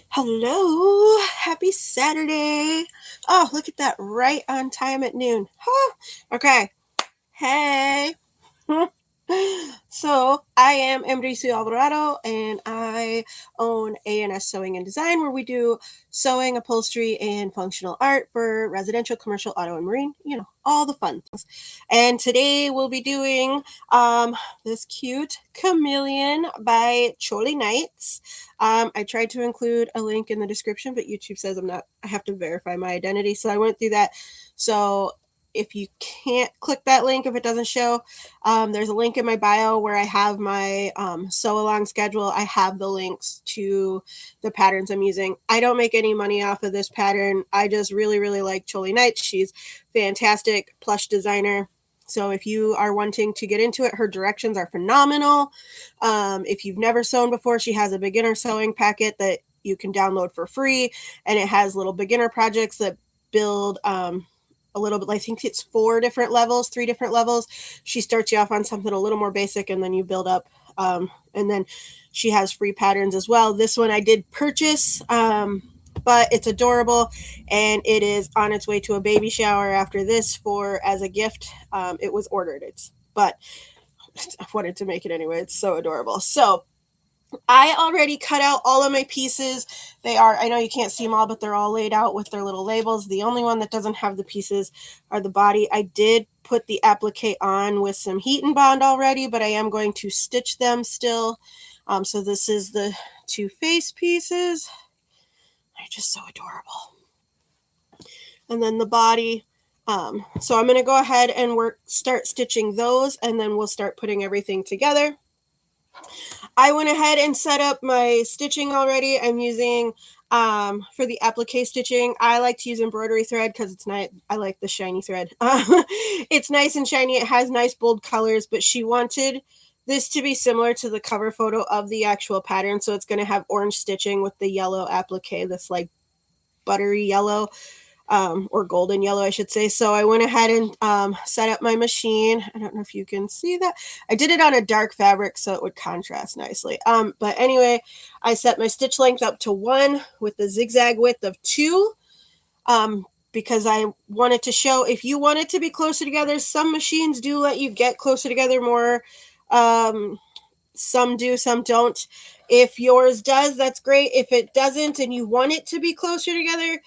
Hello, happy Saturday. Oh, look at that, right on time at noon. Huh. Okay, hey. So I am Emrisu Alvarado, and I own A&S Sewing and Design, where we do sewing, upholstery, and functional art for residential, commercial, auto, and marine. All the fun things. And today we'll be doing this cute Chameleon by Choly Knight. I tried to include a link in the description, but YouTube says I have to verify my identity, so I went through that. So if you can't click that link, if it doesn't show, there's a link in my bio where I have my sew along schedule. I have the links to the patterns I'm using. I don't make any money off of this pattern. I just really, really like Choly Knight. She's fantastic plush designer. So if you are wanting to get into it, her directions are phenomenal. If you've never sewn before, she has a beginner sewing packet that you can download for free, and it has little beginner projects that build a little bit. I think it's 3 different levels. She starts you off on something a little more basic, and then you build up. And then she has free patterns as well. This one I did purchase, but it's adorable, and it is on its way to a baby shower after this as a gift. It was ordered. But I wanted to make it anyway. It's so adorable. So I already cut out all of my pieces. I know you can't see them all, but they're all laid out with their little labels. The only one that doesn't have the pieces are the body. I did put the applique on with some heat and bond already, but I am going to stitch them still. So this is the 2 face pieces. They're just so adorable. And then the body. So I'm going to go ahead and start stitching those, and then we'll start putting everything together. I went ahead and set up my stitching already. I'm using, for the applique stitching, I like to use embroidery thread because it's nice. I like the shiny thread. It's nice and shiny. It has nice bold colors, but she wanted this to be similar to the cover photo of the actual pattern. So it's going to have orange stitching with the yellow applique, this like buttery yellow. Or golden yellow, I should say. So I went ahead and set up my machine. I don't know if you can see that. I did it on a dark fabric so it would contrast nicely. But anyway, I set my stitch length up to 1 with the zigzag width of 2, because I wanted to show, if you want it to be closer together, some machines do let you get closer together more. Some do, some don't. If yours does, that's great. If it doesn't and you want it to be closer together,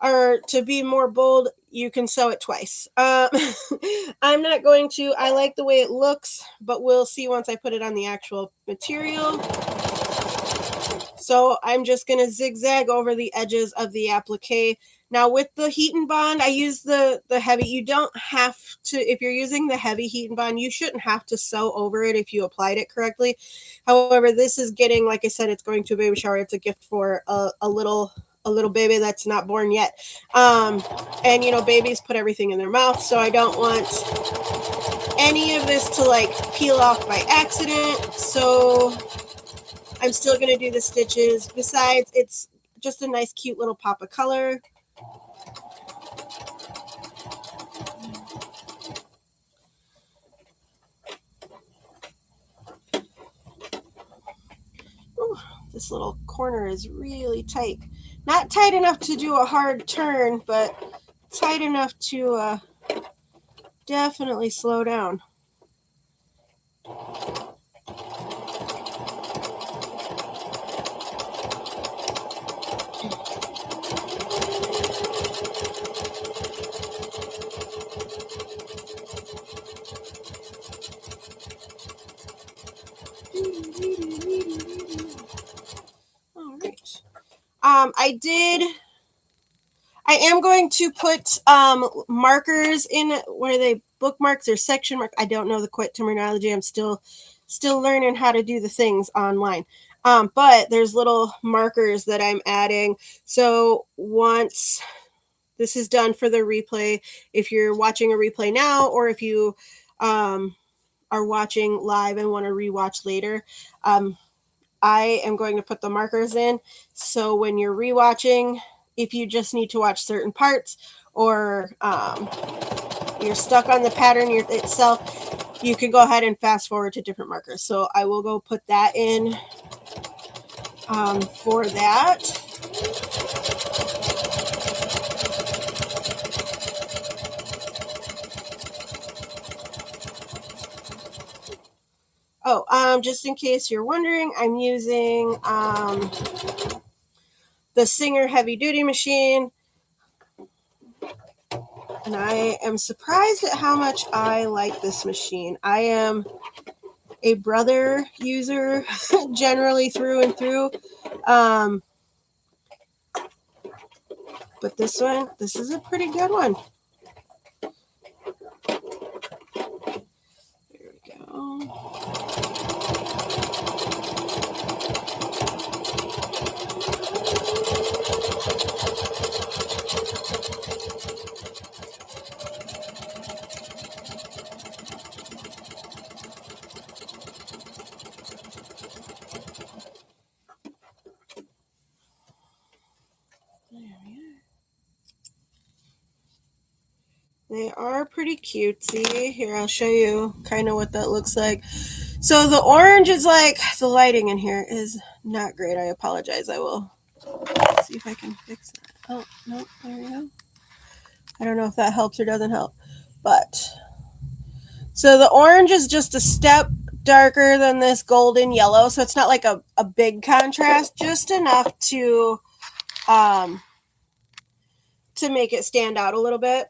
or to be more bold, you can sew it twice. I'm not going to. I like the way it looks, but we'll see once I put it on the actual material. So I'm just going to zigzag over the edges of the applique. Now with the heat and bond, I use the heavy. You don't have to, if you're using the heavy heat and bond, you shouldn't have to sew over it if you applied it correctly. However, this is getting, like I said, it's going to a baby shower. It's a gift for a little baby that's not born yet. And babies put everything in their mouth, so I don't want any of this to like peel off by accident. So I'm still going to do the stitches. Besides, it's just a nice cute little pop of color. Ooh, this little corner is really tight. Not tight enough to do a hard turn, but tight enough to definitely slow down. All right. I am going to put markers in where they bookmarks or section mark. I don't know the quite terminology. I'm still learning how to do the things online. But there's little markers that I'm adding. So once this is done for the replay, if you're watching a replay now, or if you are watching live and want to rewatch later, I am going to put the markers in. So when you're rewatching, if you just need to watch certain parts, or you're stuck on the pattern itself, you can go ahead and fast forward to different markers. So I will go put that in for that. Oh, just in case you're wondering, I'm using the Singer heavy duty machine, and I am surprised at how much I like this machine. I am a Brother user generally through and through, but this is a pretty good one. There we go. They are pretty cutesy. Here, I'll show you kind of what that looks like. So the orange is like, the lighting in here is not great. I apologize. I will see if I can fix that. Oh, no, there we go. I don't know if that helps or doesn't help. But, so the orange is just a step darker than this golden yellow. So it's not like a big contrast, just enough to make it stand out a little bit.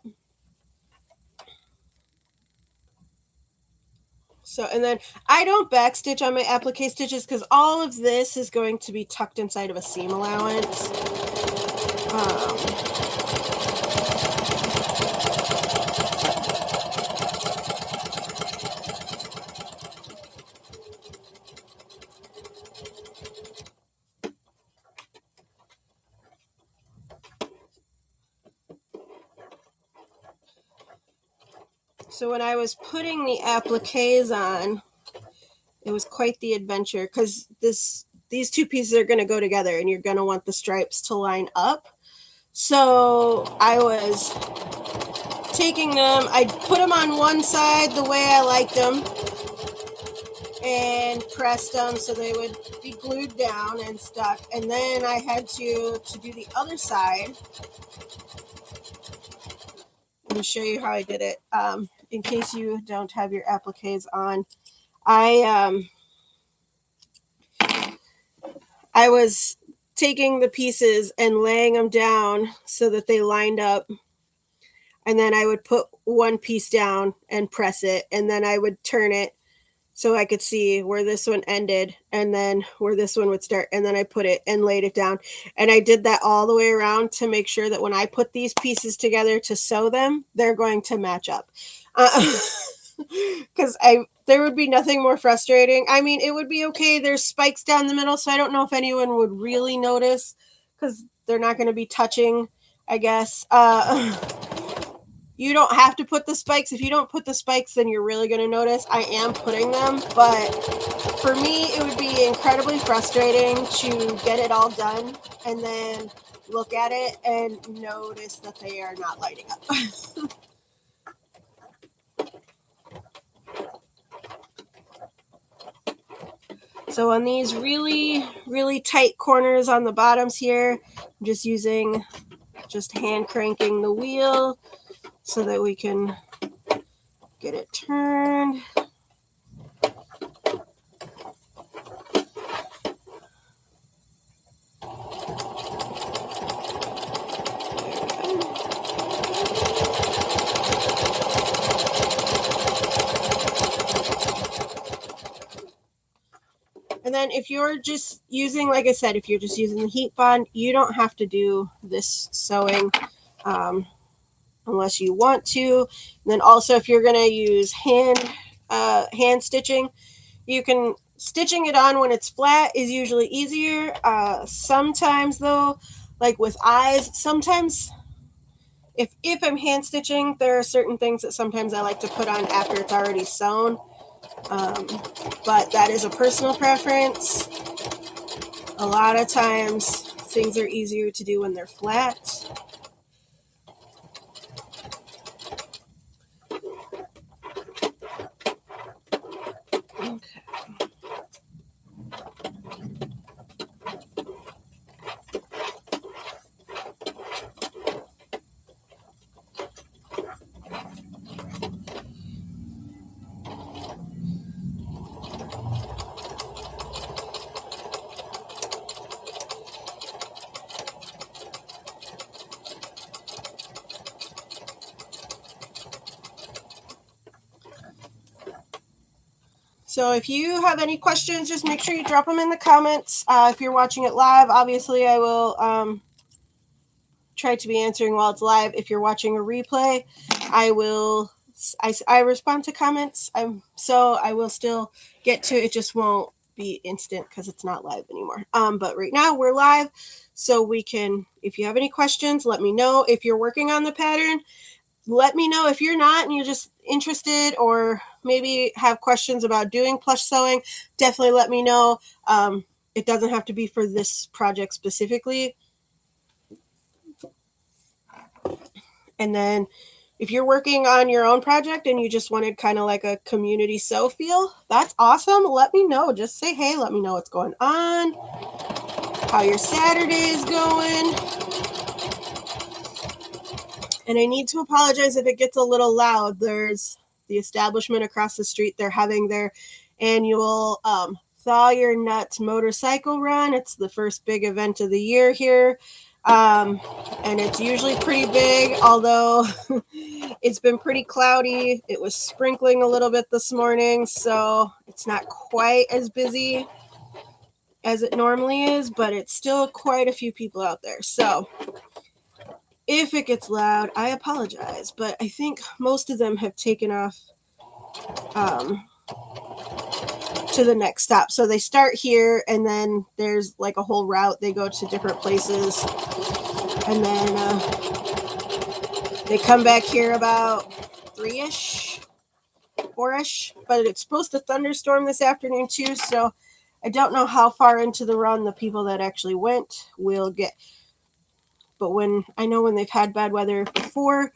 So, and then I don't backstitch on my applique stitches because all of this is going to be tucked inside of a seam allowance. So when I was putting the appliques on, it was quite the adventure because these two pieces are going to go together and you're going to want the stripes to line up. So I was taking them, I put them on one side the way I liked them and pressed them so they would be glued down and stuck. And then I had to do the other side. Let me show you how I did it. In case you don't have your appliques on, I was taking the pieces and laying them down so that they lined up. And then I would put one piece down and press it. And then I would turn it so I could see where this one ended and then where this one would start. And then I put it and laid it down. And I did that all the way around to make sure that when I put these pieces together to sew them, they're going to match up. Because there would be nothing more frustrating. I mean, it would be okay. There's spikes down the middle, so I don't know if anyone would really notice because they're not going to be touching, I guess. You don't have to put the spikes. If you don't put the spikes, then you're really going to notice. I am putting them, but for me, it would be incredibly frustrating to get it all done and then look at it and notice that they are not lighting up. So on these really, really tight corners on the bottoms here, I'm just hand cranking the wheel so that we can get it turned. And then if you're just using, like I said, if you're just using the heat bond, you don't have to do this sewing unless you want to. And then also if you're going to use hand stitching, you can, stitching it on when it's flat is usually easier. Sometimes though, like with eyes, sometimes if I'm hand stitching, there are certain things that sometimes I like to put on after it's already sewn. But that is a personal preference. A lot of times things are easier to do when they're flat. Okay. So if you have any questions, just make sure you drop them in the comments. If you're watching it live, obviously I will try to be answering while it's live. If you're watching a replay, I respond to comments. So I will still get to it, just won't be instant because it's not live anymore. But right now we're live, so we can, if you have any questions, let me know. If you're working on the pattern, let me know. If you're not and you're just interested or maybe have questions about doing plush sewing, definitely let me know. It doesn't have to be for this project specifically. And then if you're working on your own project and you just wanted kind of like a community sew feel, that's awesome. Let me know. Just say, hey, let me know what's going on, how your Saturday is going. And I need to apologize if it gets a little loud. There's the establishment across the street. They're having their annual Thaw Your Nuts motorcycle run. It's the first big event of the year here. And it's usually pretty big, although it's been pretty cloudy. It was sprinkling a little bit this morning, so it's not quite as busy as it normally is, but it's still quite a few people out there. So if it gets loud, I apologize, but I think most of them have taken off to the next stop. So they start here, and then there's like a whole route. They go to different places, and then they come back here about 3-ish, 4-ish. But it's supposed to thunderstorm this afternoon too, so I don't know how far into the run the people that actually went will get. But I know when they've had bad weather before,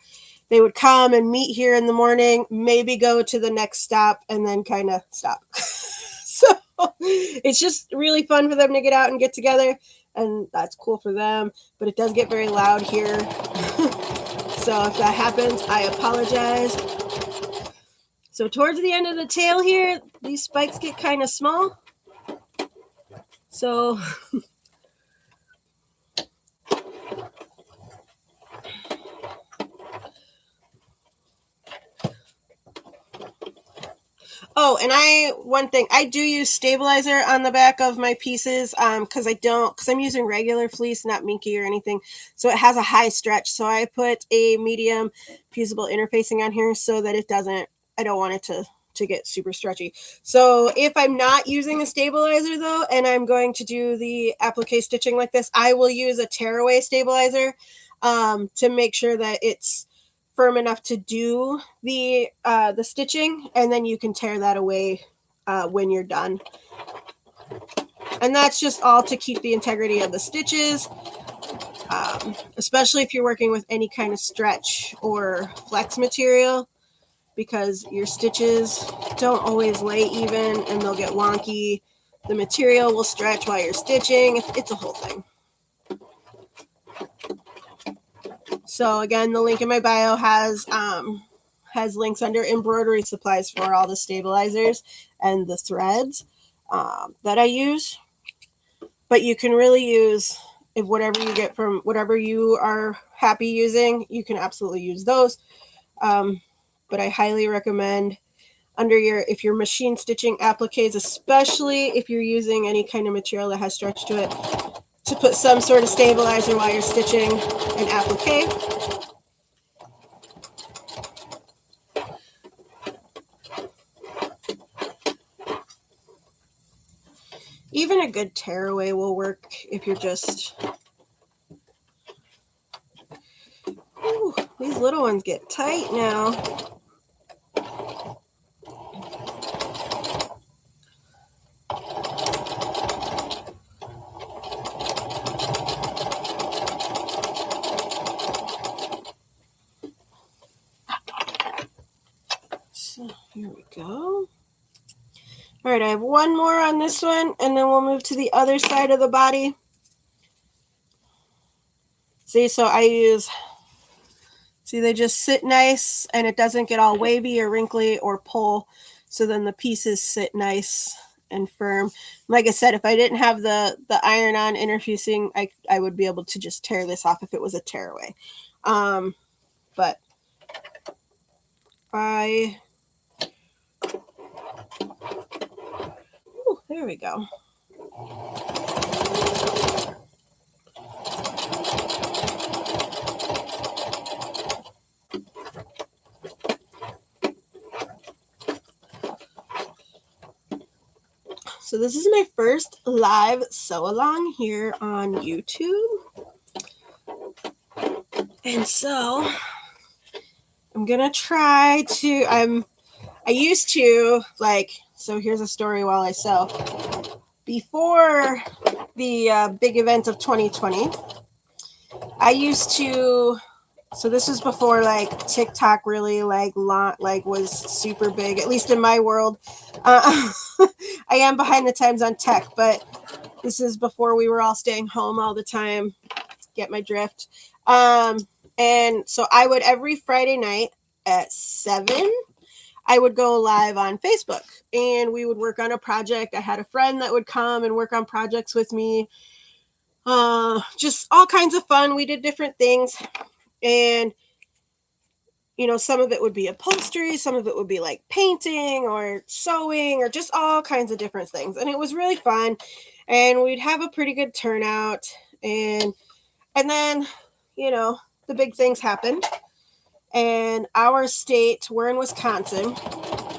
they would come and meet here in the morning, maybe go to the next stop, and then kind of stop. So it's just really fun for them to get out and get together, and that's cool for them. But it does get very loud here. So if that happens, I apologize. So towards the end of the tail here, these spikes get kind of small. So oh, and one thing, I do use stabilizer on the back of my pieces because I'm using regular fleece, not minky or anything. So it has a high stretch. So I put a medium fusible interfacing on here so that I don't want it to get super stretchy. So if I'm not using a stabilizer though, and I'm going to do the applique stitching like this, I will use a tearaway stabilizer to make sure that it's firm enough to do the stitching, and then you can tear that away when you're done. And that's just all to keep the integrity of the stitches, especially if you're working with any kind of stretch or flex material, because your stitches don't always lay even and they'll get wonky. The material will stretch while you're stitching. It's a whole thing. So again, the link in my bio has links under embroidery supplies for all the stabilizers and the threads that I use. But you can really use whatever you get from whatever you are happy using. You can absolutely use those. But I highly recommend if you're machine stitching appliques, especially if you're using any kind of material that has stretch to it, to put some sort of stabilizer while you're stitching an applique. Even a good tearaway will work if you're just... Ooh, these little ones get tight now. So here we go. All right, I have one more on this one, and then we'll move to the other side of the body. See, so they just sit nice, and it doesn't get all wavy or wrinkly or pull. So then the pieces sit nice and firm. Like I said, if I didn't have the iron-on interfacing, I would be able to just tear this off if it was a tearaway. But There we go. So this is my first live sew along here on YouTube. And so I'm going to try to, I used to so here's a story while I sew. Before the big event of 2020, I used to, so this was before TikTok really was super big, at least in my world. I am behind the times on tech, but this is before we were all staying home all the time. Get my drift. And so I would every Friday night at 7, I would go live on Facebook and we would work on a project. I had a friend that would come and work on projects with me. Just all kinds of fun. We did different things. And some of it would be upholstery, some of it would be like painting or sewing or just all kinds of different things. And it was really fun. And we'd have a pretty good turnout. And then, the big things happened. And our state, we're in Wisconsin,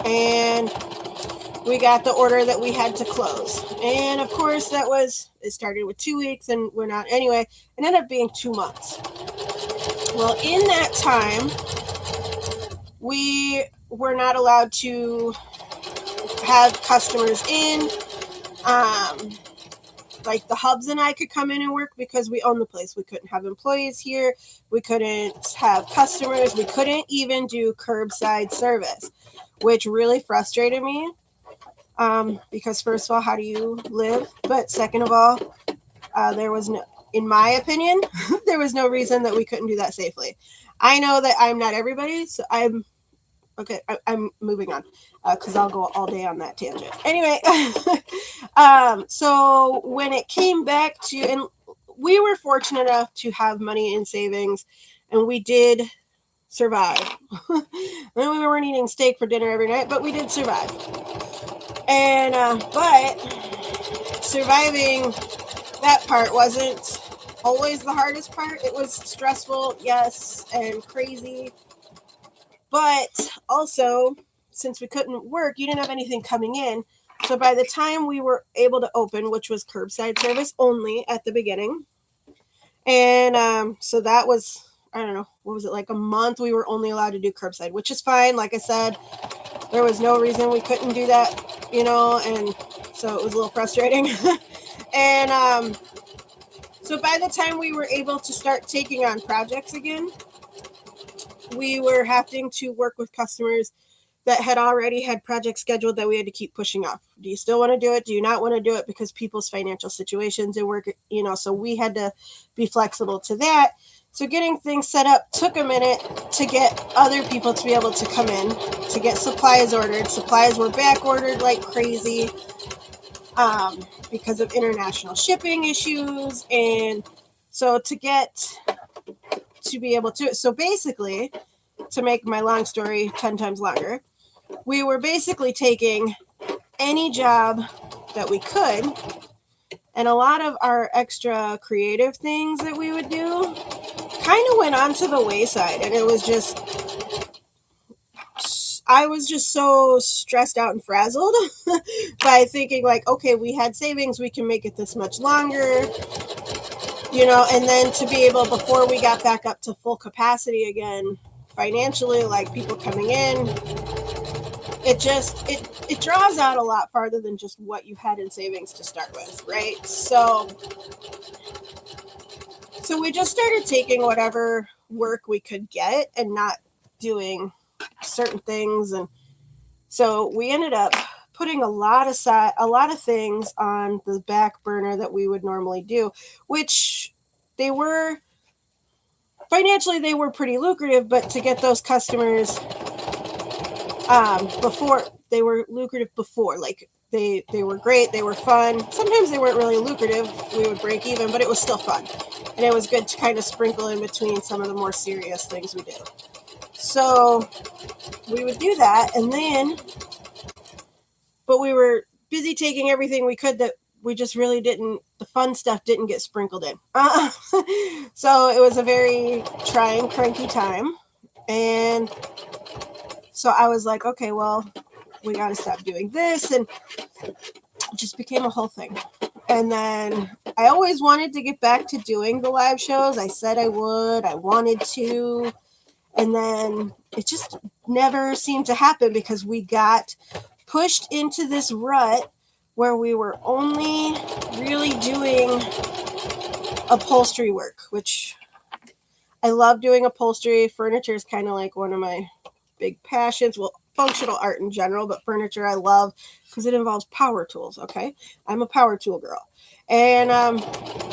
and we got the order that we had to close. And of course, it started with 2 weeks, and we're not, anyway, it ended up being 2 months. Well, in that time, we were not allowed to have customers in. Like the hubs and I could come in and work because we own the place. We couldn't have employees here. We couldn't have customers. We couldn't even do curbside service, which really frustrated me. Because first of all, how do you live? But second of all, there was no, in my opinion, there was no reason that we couldn't do that safely. I know that I'm not everybody, so I'm moving on because I'll go all day on that tangent. Anyway, so when it came back to, and we were fortunate enough to have money in savings, and we did survive. We weren't eating steak for dinner every night, but we did survive. And but surviving that part wasn't always the hardest part. It was stressful, yes, and crazy. But also, since we couldn't work, you didn't have anything coming in. So by the time we were able to open, which was curbside service only at the beginning, and so that was, I don't know, what was it, like a month we were only allowed to do curbside, which is fine. Like I said, there was no reason we couldn't do that, and so it was a little frustrating. And so by the time we were able to start taking on projects again, we were having to work with customers that had already had projects scheduled that we had to keep pushing off. Do you still want to do it? Do you not want to do it? Because people's financial situations and work, so we had to be flexible to that. So getting things set up took a minute to get other people to be able to come in, to get supplies ordered. Supplies were back ordered like crazy because of international shipping issues. And so to be able to, so basically, to make my long story 10 times longer, we were basically taking any job that we could, and a lot of our extra creative things that we would do kind of went onto the wayside. And it was just, I was just so stressed out and frazzled by thinking like, okay, we had savings, we can make it this much longer. And then to be able, before we got back up to full capacity again, financially, like people coming in, it draws out a lot farther than just what you had in savings to start with, right? So we just started taking whatever work we could get and not doing certain things. And so we ended up putting a lot of things on the back burner that we would normally do, which they were financially, they were pretty lucrative, but to get those customers before, they were lucrative before, like they were great, they were fun. Sometimes they weren't really lucrative, we would break even, but it was still fun. And it was good to kind of sprinkle in between some of the more serious things we do. So we would do that, and then, but we were busy taking everything we could that we just really didn't, the fun stuff didn't get sprinkled in. So it was a very trying, cranky time. And so I was like, okay, well, we got to stop doing this. And it just became a whole thing. And then I always wanted to get back to doing the live shows. I said I would, I wanted to. And then it just never seemed to happen because we got pushed into this rut where we were only really doing upholstery work, which I love doing upholstery. Furniture is kind of like one of my big passions. Well, functional art in general, but furniture I love because it involves power tools. Okay. I'm a power tool girl. And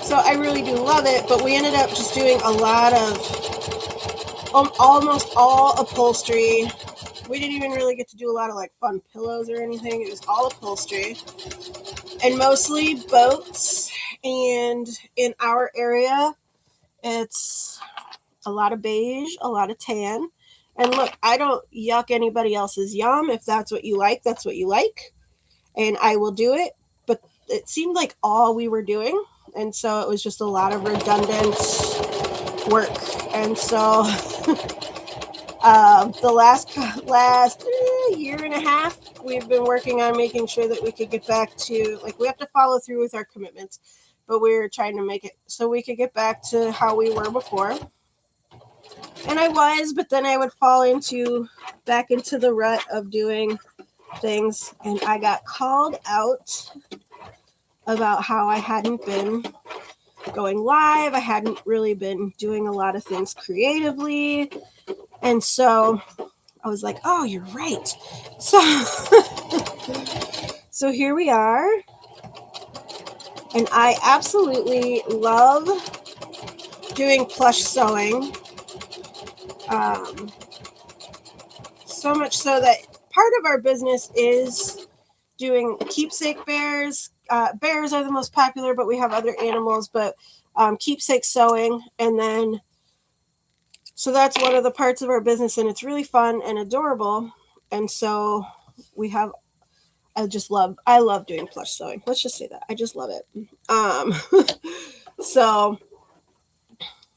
so I really do love it, but we ended up just doing a lot of almost all upholstery. We didn't even really get to do a lot of like fun pillows or anything. It was all upholstery and mostly boats. And in our area, it's a lot of beige, a lot of tan. And look, I don't yuck anybody else's yum. If that's what you like, that's what you like. And I will do it. But it seemed like all we were doing. And so it was just a lot of redundant work. And so the last year and a half, we've been working on making sure that we could get back to, like, we have to follow through with our commitments, but we're trying to make it so we could get back to how we were before. And I was, but then I would fall back into the rut of doing things, and I got called out about how I hadn't been going live. I hadn't really been doing a lot of things creatively. And so I was like, oh, you're right. So here we are. And I absolutely love doing plush sewing. So much so that part of our business is doing keepsake bears. Bears are the most popular, but we have other animals, but keepsake sewing. And then, so that's one of the parts of our business, and it's really fun and adorable. And so I love doing plush sewing. Let's just say that. I just love it. So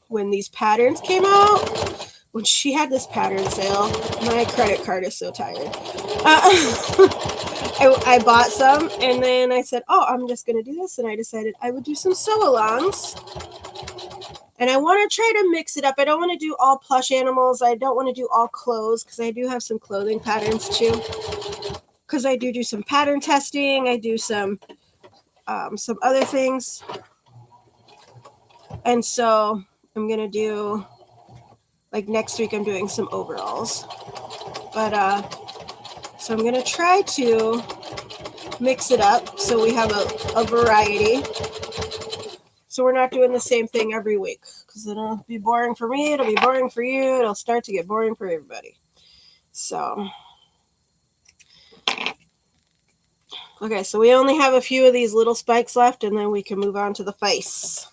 when these patterns came out, when she had this pattern sale, my credit card is so tired. I bought some, and then I said, oh, I'm just going to do this. And I decided I would do some sew-alongs. And I want to try to mix it up. I don't want to do all plush animals. I don't want to do all clothes because I do have some clothing patterns too. Because I do some pattern testing. I do some other things. And so I'm going to do, like next week, I'm doing some overalls. But so I'm going to try to mix it up so we have a variety. So we're not doing the same thing every week because it'll be boring for me. It'll be boring for you. It'll start to get boring for everybody. So, okay, so we only have a few of these little spikes left, and then we can move on to the face.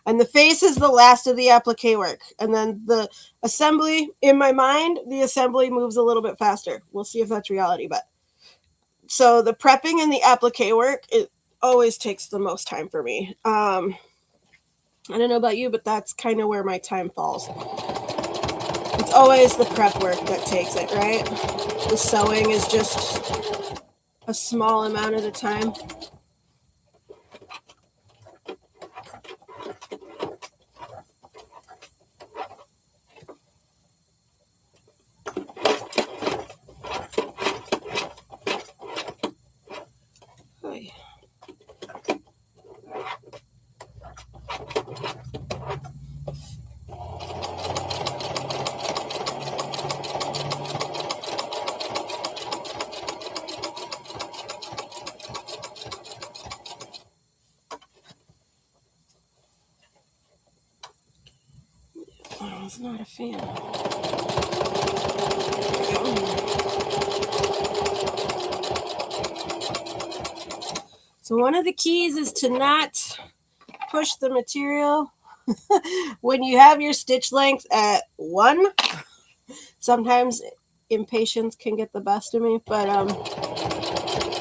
And the face is the last of the applique work. And then the assembly, in my mind, the assembly moves a little bit faster. We'll see if that's reality. But so the prepping and the applique work, it always takes the most time for me. I don't know about you, but that's kind of where my time falls. It's always the prep work that takes it, right? The sewing is just a small amount of the time. I was not a fan. So one of the keys is to not push the material when you have your stitch length at 1. Sometimes impatience can get the best of me, but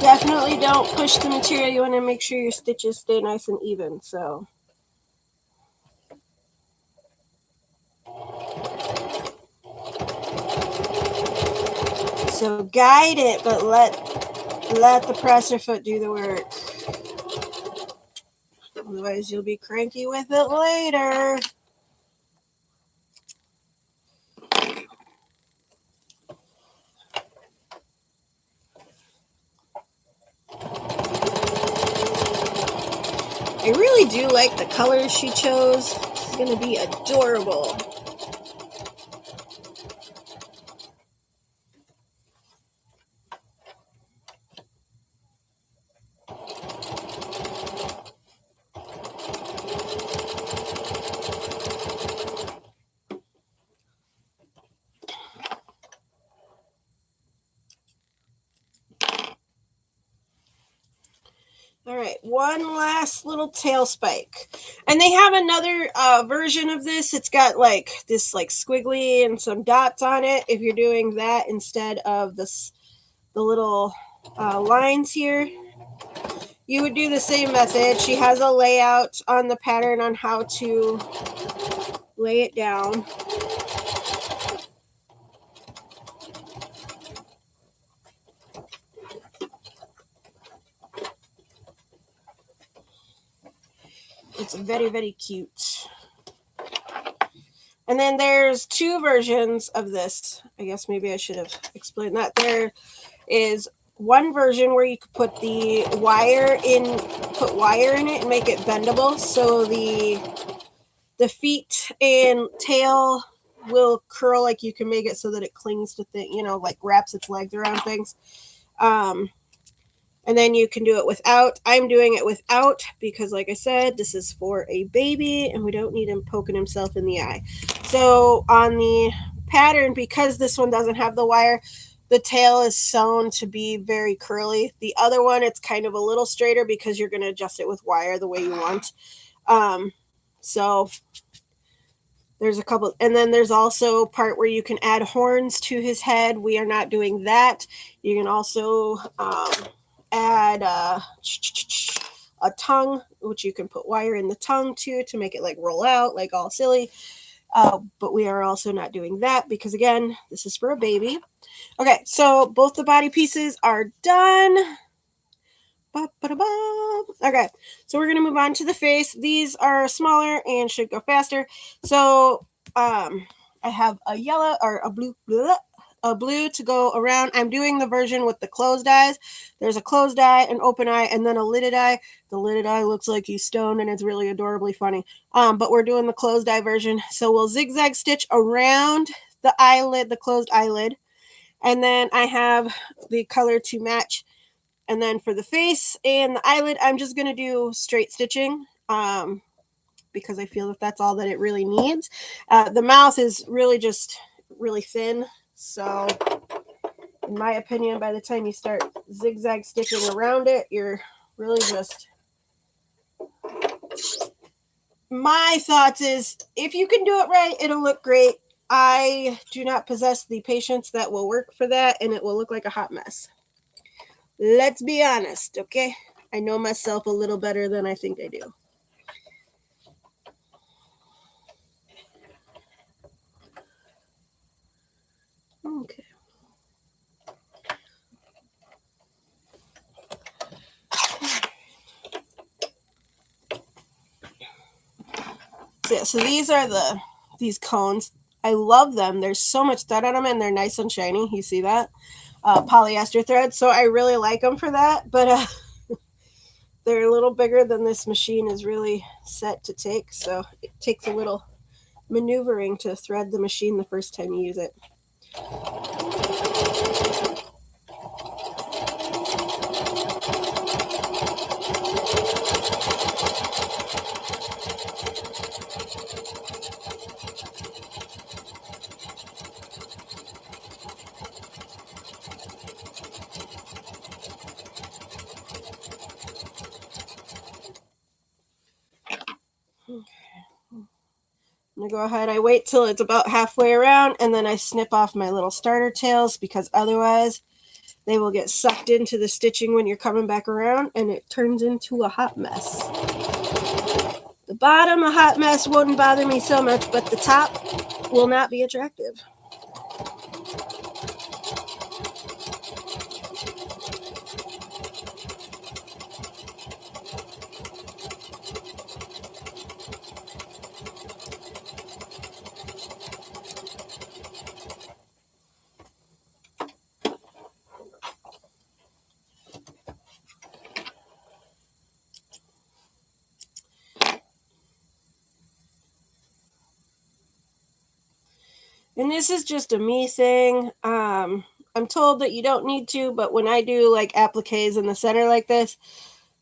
definitely don't push the material. You want to make sure your stitches stay nice and even. So guide it, but let the presser foot do the work. Otherwise you'll be cranky with it later. I really do like the colors she chose. It's going to be adorable. All right, one last little tail spike. And they have another version of this. It's got like this like squiggly and some dots on it if you're doing that instead of the little lines here. You would do the same method. She has a layout on the pattern on how to lay it down. It's very, very cute. And then there's two versions of this. I guess maybe I should have explained that. There is one version where you could put the wire in it and make it bendable, so the feet and tail will curl. Like you can make it so that it clings to things, like wraps its legs around things. And then you can do it without. I'm doing it without because, like I said, this is for a baby and we don't need him poking himself in the eye. So on the pattern, because this one doesn't have the wire, the tail is sewn to be very curly. The other one, it's kind of a little straighter because you're going to adjust it with wire the way you want. So there's a couple, and then there's also a part where you can add horns to his head. We are not doing that. You can also add a tongue, which you can put wire in the tongue to make it like roll out like all silly. But we are also not doing that because, again, this is for a baby. Okay, so both the body pieces are done. Okay, so we're going to move on to the face. These are smaller and should go faster. So I have a yellow or a blue to go around. I'm doing the version with the closed eyes. There's a closed eye, an open eye, and then a lidded eye. The lidded eye looks like he's stoned and it's really adorably funny. But we're doing the closed eye version. So we'll zigzag stitch around the eyelid, the closed eyelid. And then I have the color to match. And then for the face and the eyelid, I'm just going to do straight stitching because I feel that that's all that it really needs. The mouth is really just really thin. So in my opinion, by the time you start zigzag stitching around it, you're really just... My thoughts is if you can do it right, it'll look great. I do not possess the patience that will work for that, and it will look like a hot mess. Let's be honest, okay? I know myself a little better than I think I do. Okay. So these are these cones. I love them. There's so much thread on them and they're nice and shiny. You see that? Polyester thread. So I really like them for that. But they're a little bigger than this machine is really set to take. So it takes a little maneuvering to thread the machine the first time you use it. I'm gonna go ahead, I wait till it's about halfway around, and then I snip off my little starter tails, because otherwise they will get sucked into the stitching when you're coming back around, and it turns into a hot mess. The bottom, a hot mess, wouldn't bother me so much, but the top will not be attractive. And this is just a me thing. I'm told that you don't need to, but when I do like appliques in the center like this,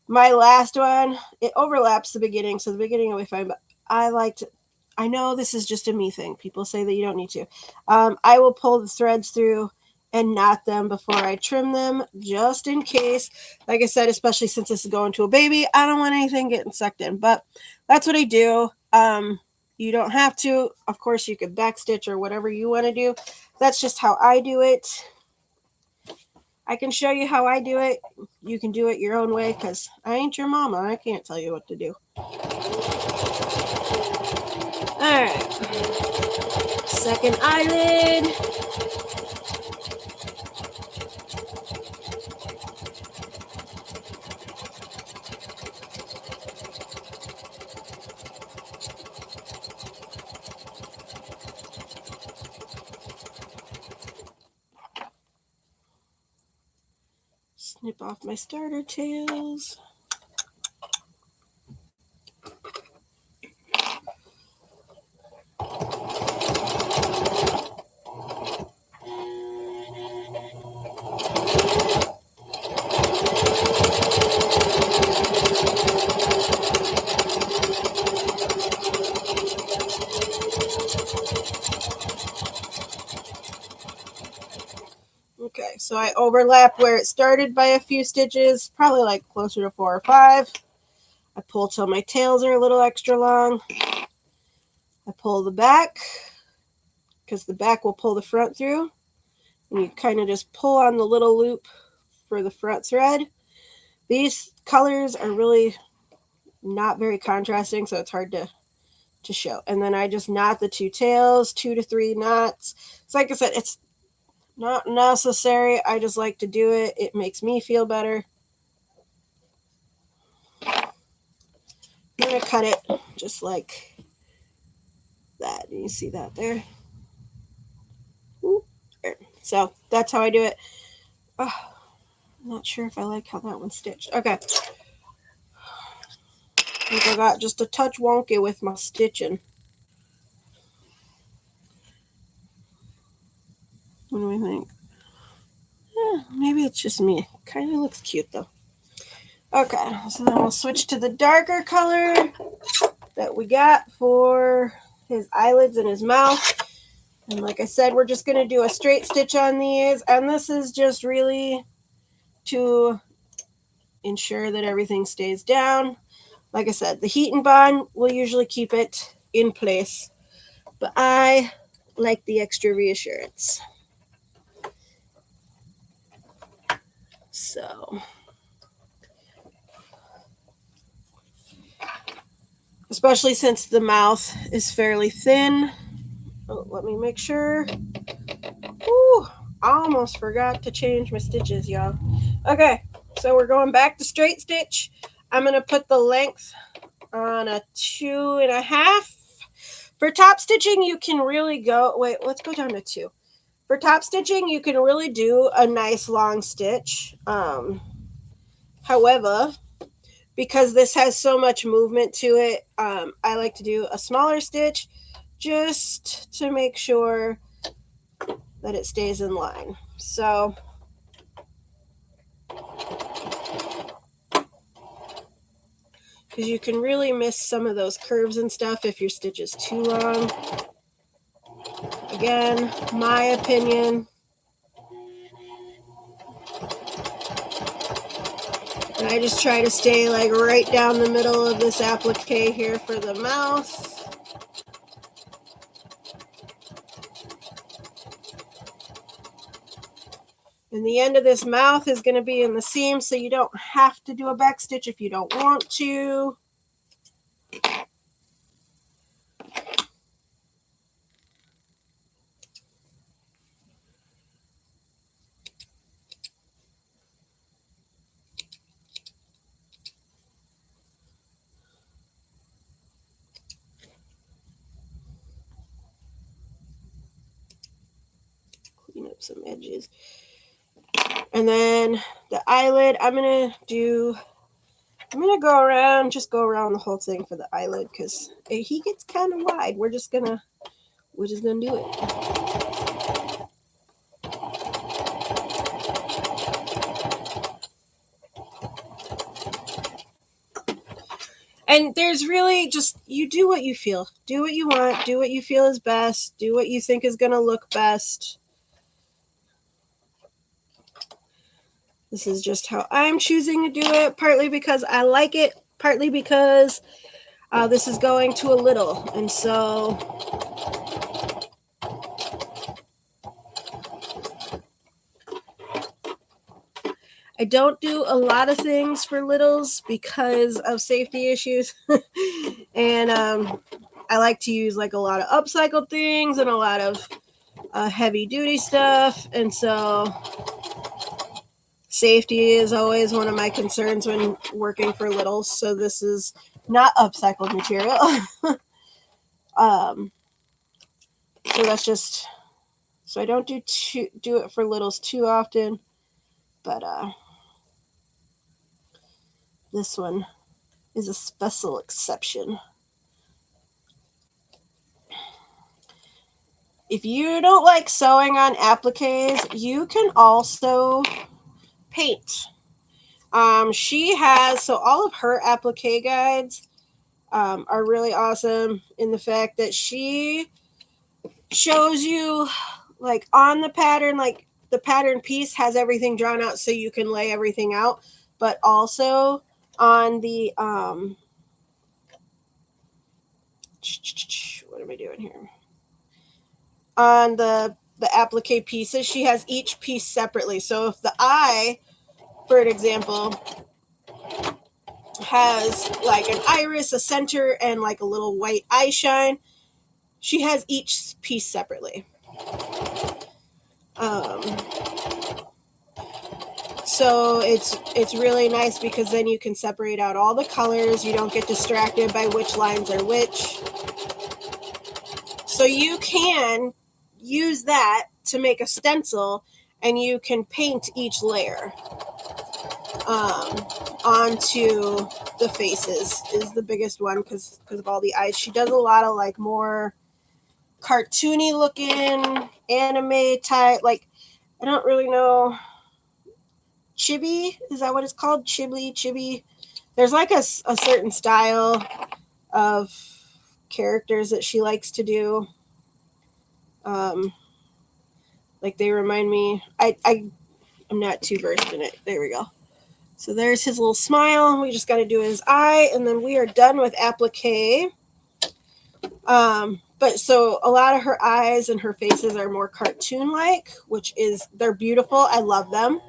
my last one, it overlaps the beginning, so the beginning will be fine, but I know this is just a me thing. People say that you don't need to. I will pull the threads through and knot them before I trim them, just in case. Like I said, especially since this is going to a baby, I don't want anything getting sucked in, but that's what I do. You don't have to. Of course, you could backstitch or whatever you want to do. That's just how I do it. I can show you how I do it. You can do it your own way, because I ain't your mama. I can't tell you what to do. Alright. Second eyelid. Snip off my starter tails. Okay, so I overlap where it started by a few stitches, probably like closer to 4 or 5. I pull till my tails are a little extra long. I pull the back, because the back will pull the front through. And you kind of just pull on the little loop for the front thread. These colors are really not very contrasting, so it's hard to show. And then I just knot the 2 tails, 2 to 3 knots. So like I said, it's not necessary. I just like to do it. It makes me feel better. I'm going to cut it just like that. You see that there? There. So that's how I do it. Oh, I'm not sure if I like how that one's stitched. Okay. I think I got just a touch wonky with my stitching. What do we think? Maybe it's just me. Kind of looks cute though. Okay, so then we'll switch to the darker color that we got for his eyelids and his mouth. And like I said, we're just going to do a straight stitch on these. And this is just really to ensure that everything stays down. Like I said, the heat and bond will usually keep it in place. But I like the extra reassurance. So, especially since the mouth is fairly thin. Oh, let me make sure. Ooh, almost forgot to change my stitches, y'all. Okay, so we're going back to straight stitch. I'm going to put the length on a 2.5. For top stitching, you can really go, wait, let's go down to 2. For top stitching, you can really do a nice long stitch. However, because this has so much movement to it, I like to do a smaller stitch just to make sure that it stays in line. So because you can really miss some of those curves and stuff if your stitch is too long. Again, my opinion. And I just try to stay like right down the middle of this applique here for the mouth. And the end of this mouth is going to be in the seam, so you don't have to do a back stitch if you don't want to. Clean up some edges. And then the eyelid, I'm going to go around, just go around the whole thing for the eyelid because he gets kind of wide. We're just gonna do it. And there's really just, you do what you feel. Do what you want. Do what you feel is best. Do what you think is going to look best. This is just how I'm choosing to do it, partly because I like it, partly because this is going to a little. And so I don't do a lot of things for littles because of safety issues. And I like to use like a lot of upcycled things and a lot of heavy duty stuff. And so safety is always one of my concerns when working for littles. So this is not upcycled material. So that's just, so I don't do it for littles too often, but this one is a special exception. If you don't like sewing on appliques, you can also paint. She has, so all of her applique guides are really awesome in the fact that she shows you like on the pattern, like the pattern piece has everything drawn out so you can lay everything out, but also on the what am I doing here? On the applique pieces, she has each piece separately. So if the eye, for an example, has like an iris, a center, and like a little white eye shine, she has each piece separately. So it's really nice because then you can separate out all the colors. You don't get distracted by which lines are which. So you can use that to make a stencil, and you can paint each layer onto the faces is the biggest one because of all the eyes. She does a lot of like more cartoony looking anime type, like I don't really know, chibi, is that what it's called? Chibi. There's like a certain style of characters that she likes to do. Like they remind me, I'm not too versed in it. There we go. So there's his little smile. We just got to do his eye, and then we are done with applique. But so a lot of her eyes and her faces are more cartoon-like, which is, they're beautiful. I love them.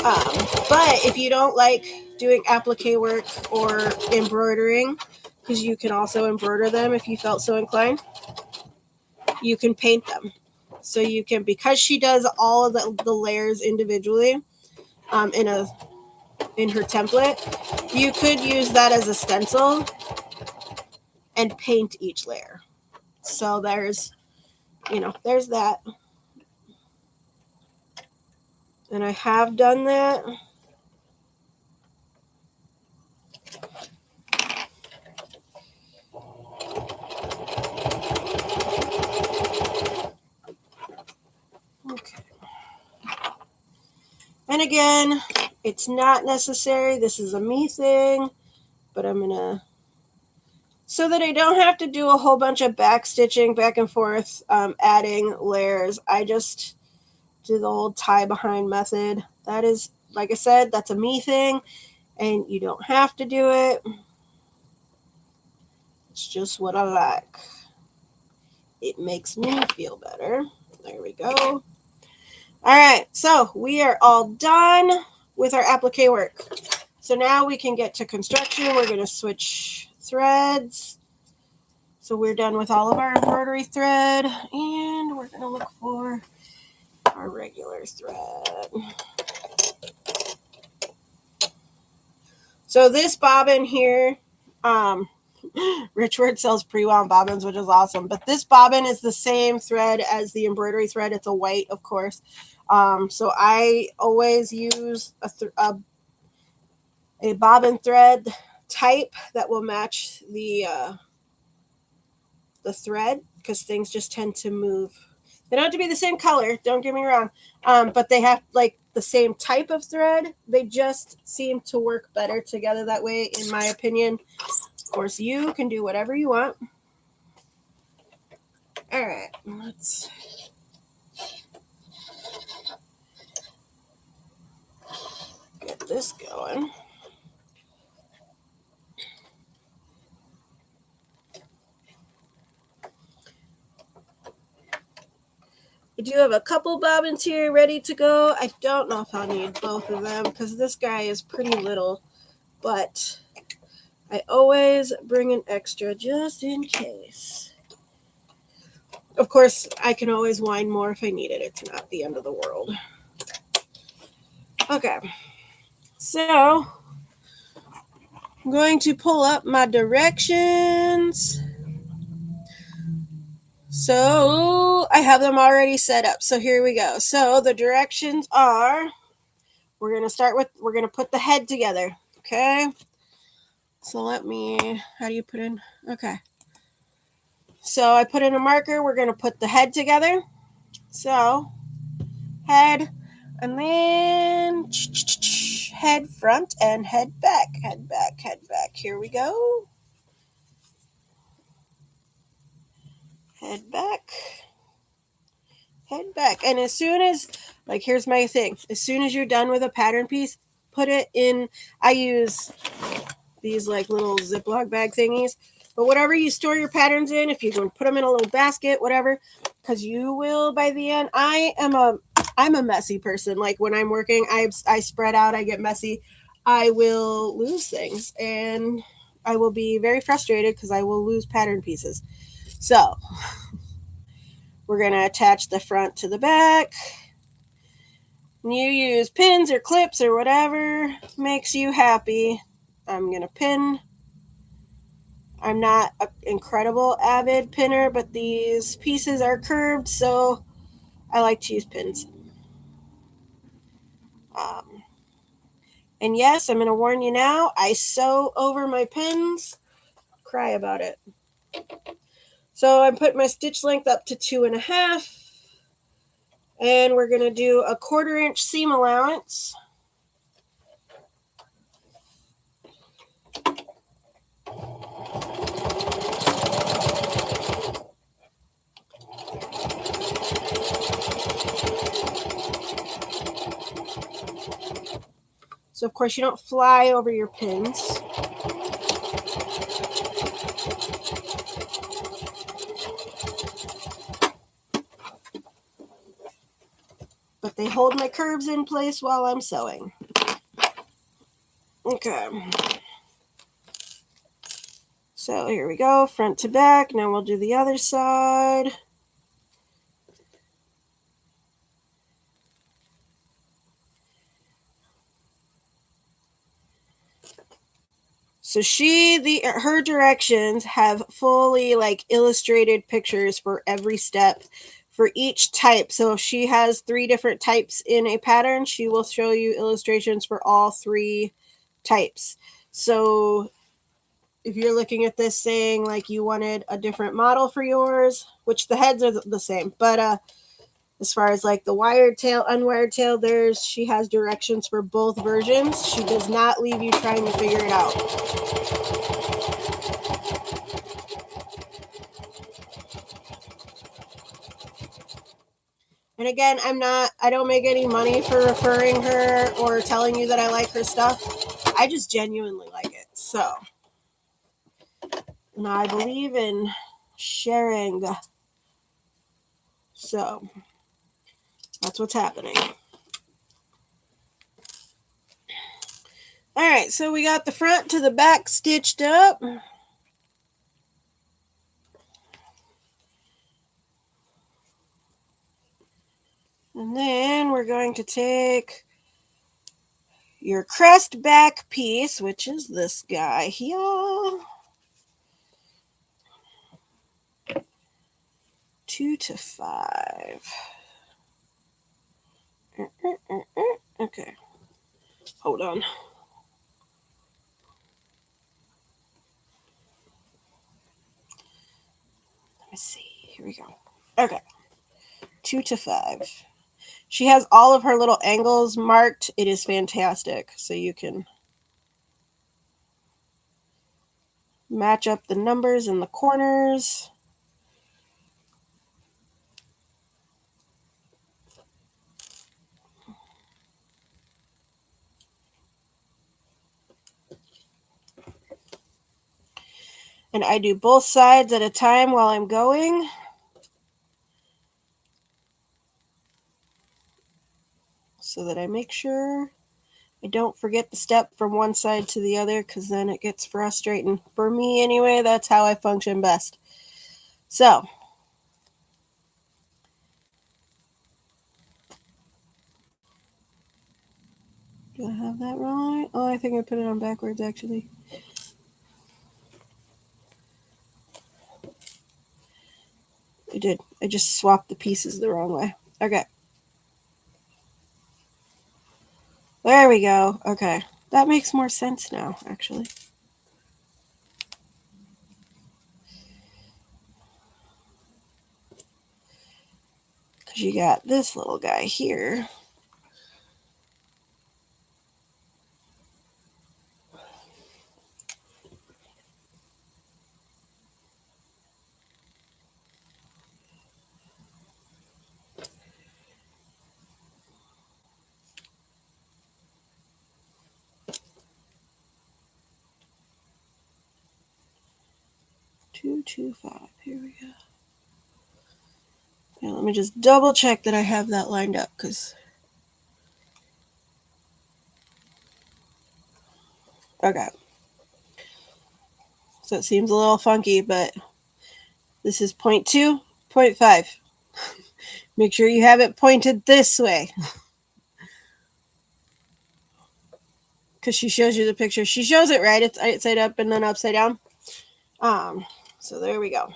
But if you don't like doing applique work or embroidering, because you can also embroider them if you felt so inclined, you can paint them. So you can, because she does all of the layers individually in her template, you could use that as a stencil and paint each layer. So there's that. And I have done that. Okay. And again, it's not necessary. This is a me thing, but I'm going to, so that I don't have to do a whole bunch of back stitching back and forth, adding layers. I just do the old tie behind method. That is, like I said, that's a me thing, and you don't have to do it. It's just what I like. It makes me feel better. There we go. All right, so we are all done with our applique work. So now we can get to construction. We're going to switch threads. So we're done with all of our embroidery thread, and we're going to look for our regular thread. So this bobbin here, Richword sells pre-wound bobbins, which is awesome. But this bobbin is the same thread as the embroidery thread. It's a white, of course. So I always use a bobbin thread type that will match the thread, because things just tend to move. They don't have to be the same color, don't get me wrong, but they have like the same type of thread. They just seem to work better together that way, in my opinion. Of course, you can do whatever you want. All right, let's get this going. I do have a couple bobbins here ready to go. I don't know if I'll need both of them because this guy is pretty little, but I always bring an extra just in case. Of course, I can always wind more if I need it. It's not the end of the world. Okay, so I'm going to pull up my directions. So I have them already set up. So here we go. So the directions are, we're going to put the head together. Okay. So how do you put in? Okay. So I put in a marker. We're going to put the head together. So head, and then head front and head back, head back, head back. Here we go. Head back, head back. And as soon as, like, here's my thing. As soon as you're done with a pattern piece, put it in, I use these like little Ziploc bag thingies. But whatever you store your patterns in, if you can put them in a little basket, whatever, because you will by the end. I'm a messy person. Like when I'm working, I spread out, I get messy. I will lose things, and I will be very frustrated because I will lose pattern pieces. So we're going to attach the front to the back. You use pins or clips or whatever makes you happy. I'm going to pin. I'm not an incredible avid pinner, but these pieces are curved, so I like to use pins. And yes, I'm going to warn you now, I sew over my pins. Cry about it. So I put my stitch length up to 2.5, and we're going to do a 1/4 inch seam allowance. So of course you don't fly over your pins. But they hold my curves in place while I'm sewing. Okay. So here we go, front to back. Now we'll do the other side. So her directions have fully like illustrated pictures for every step for each type. So if she has 3 different types in a pattern, she will show you illustrations for all 3 types. So if you're looking at this saying like you wanted a different model for yours, which the heads are the same, but as far as like the wired tail, unwired tail, she has directions for both versions. She does not leave you trying to figure it out. And again, I don't make any money for referring her or telling you that I like her stuff. I just genuinely like it. So, and I believe in sharing. So, That's what's happening. All right, so we got the front to the back stitched up. And then we're going to take your crest back piece, which is this guy here. 2 to 5. Okay. Hold on. Let me see. Here we go. Okay. 2 to 5. She has all of her little angles marked. It is fantastic. So you can match up the numbers in the corners. And I do both sides at a time while I'm going. So that I make sure I don't forget the step from one side to the other, because then it gets frustrating. For me anyway, that's how I function best. So, do I have that right? Oh, I think I put it on backwards actually. I did. I just swapped the pieces the wrong way. Okay. There we go. Okay. That makes more sense now, actually. Because you got this little guy here. Two, 2, 5. Here we go. Now let me just double check that I have that lined up, because okay. So it seems a little funky, but this is 0.2, 0.5. Make sure you have it pointed this way. Because she shows you the picture. She shows it right. It's right side up and then upside down. So there we go.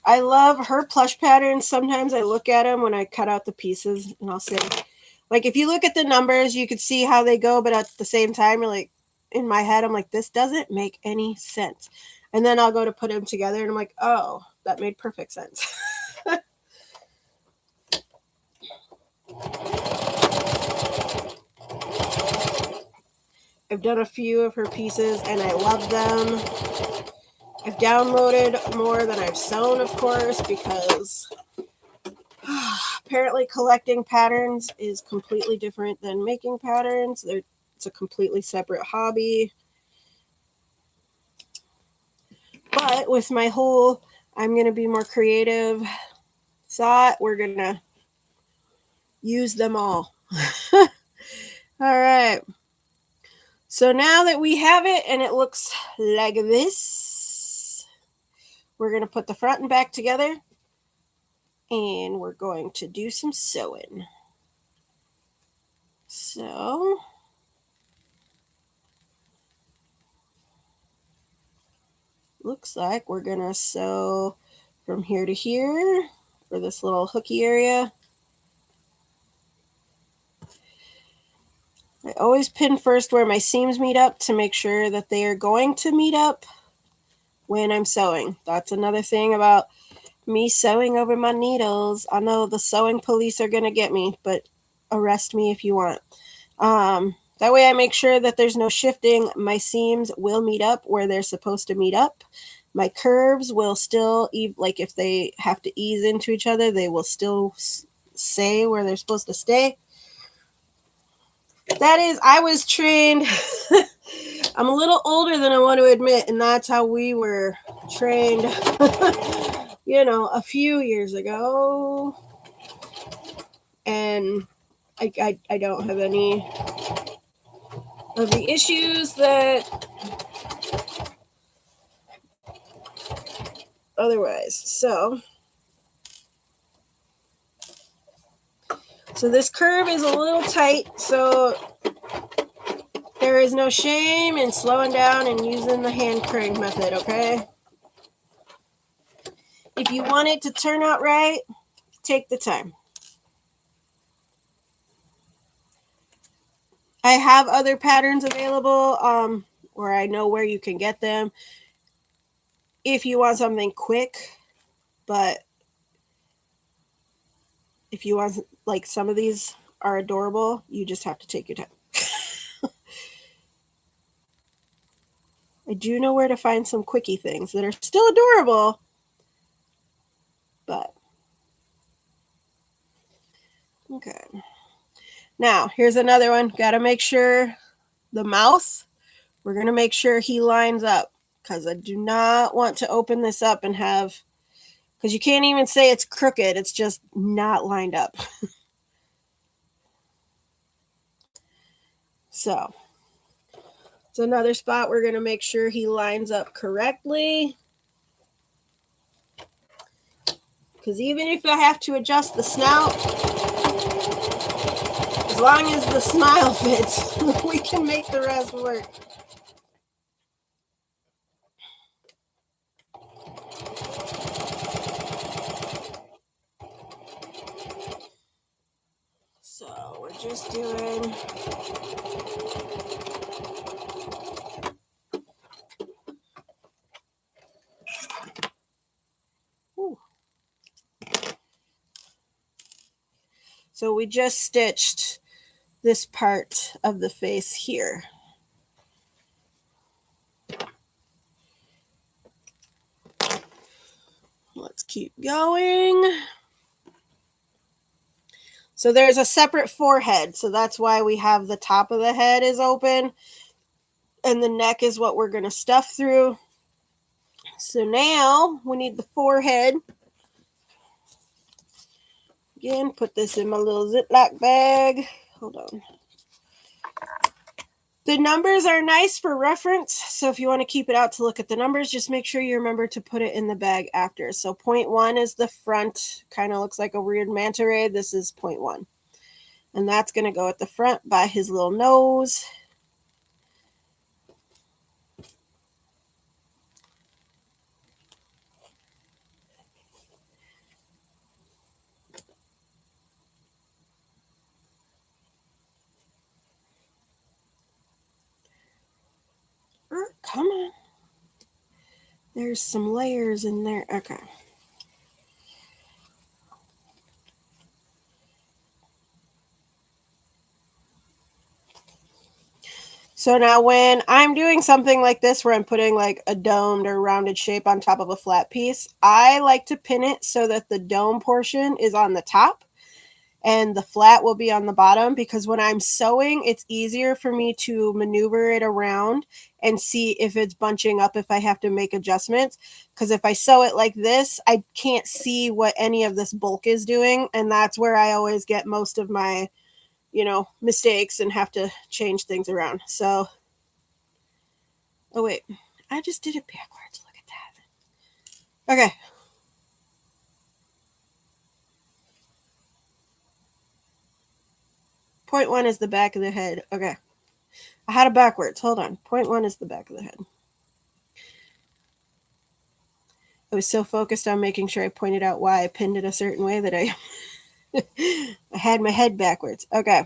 I love her plush patterns. Sometimes I look at them when I cut out the pieces and I'll say, like, if you look at the numbers, you could see how they go, but at the same time, you're like, in my head, I'm like, this doesn't make any sense. And then I'll go to put them together and I'm like, oh, that made perfect sense. I've done a few of her pieces and I love them. I've downloaded more than I've sewn, of course, because apparently collecting patterns is completely different than making patterns. It's a completely separate hobby. But with my whole, I'm going to be more creative thought, we're going to use them all. All right. So now that we have it and it looks like this, we're going to put the front and back together and we're going to do some sewing. So looks like we're going to sew from here to here for this little hooky area. I always pin first where my seams meet up to make sure that they are going to meet up when I'm sewing. That's another thing about me sewing over my needles. I know the sewing police are going to get me, but arrest me if you want. That way I make sure that there's no shifting. My seams will meet up where they're supposed to meet up. My curves will still, like if they have to ease into each other, they will still stay where they're supposed to stay. That is, I was trained. I'm a little older than I want to admit, and that's how we were trained, you know, a few years ago. And I don't have any of the issues that otherwise. So this curve is a little tight, so there is no shame in slowing down and using the hand crank method, okay? If you want it to turn out right, take the time. I have other patterns available, or I know where you can get them if you want something quick, but if you want, like, some of these are adorable, you just have to take your time. I do know where to find some quickie things that are still adorable, but okay. Now, here's another one. Got to make sure the mouth, we're going to make sure he lines up, because I do not want to open this up and have, because you can't even say it's crooked. It's just not lined up. So it's another spot we're going to make sure he lines up correctly. Because even if I have to adjust the snout, as long as the smile fits, we can make the rest work. So we're just doing... Ooh. So we just stitched this part of the face here. Let's keep going. So there's a separate forehead, so that's why we have the top of the head is open, and the neck is what we're going to stuff through. So now we need the forehead. Again, put this in my little Ziploc bag. Hold on. The numbers are nice for reference, so if you want to keep it out to look at the numbers, just make sure you remember to put it in the bag after. So 0.1 is the front, kind of looks like a weird manta ray. This is 0.1. And that's going to go at the front by his little nose. Come on. There's some layers in there. Okay. So now when I'm doing something like this where I'm putting like a domed or rounded shape on top of a flat piece, I like to pin it so that the dome portion is on the top and the flat will be on the bottom, because when I'm sewing, it's easier for me to maneuver it around and see if it's bunching up, if I have to make adjustments. Because if I sew it like this, I can't see what any of this bulk is doing, and that's where I always get most of my, you know, mistakes and have to change things around. So, oh wait, I just did it backwards. Look at that. Okay. Point one is the back of the head. Okay. I had it backwards. Hold on. Point one is the back of the head. I was so focused on making sure I pointed out why I pinned it a certain way that I I had my head backwards. Okay.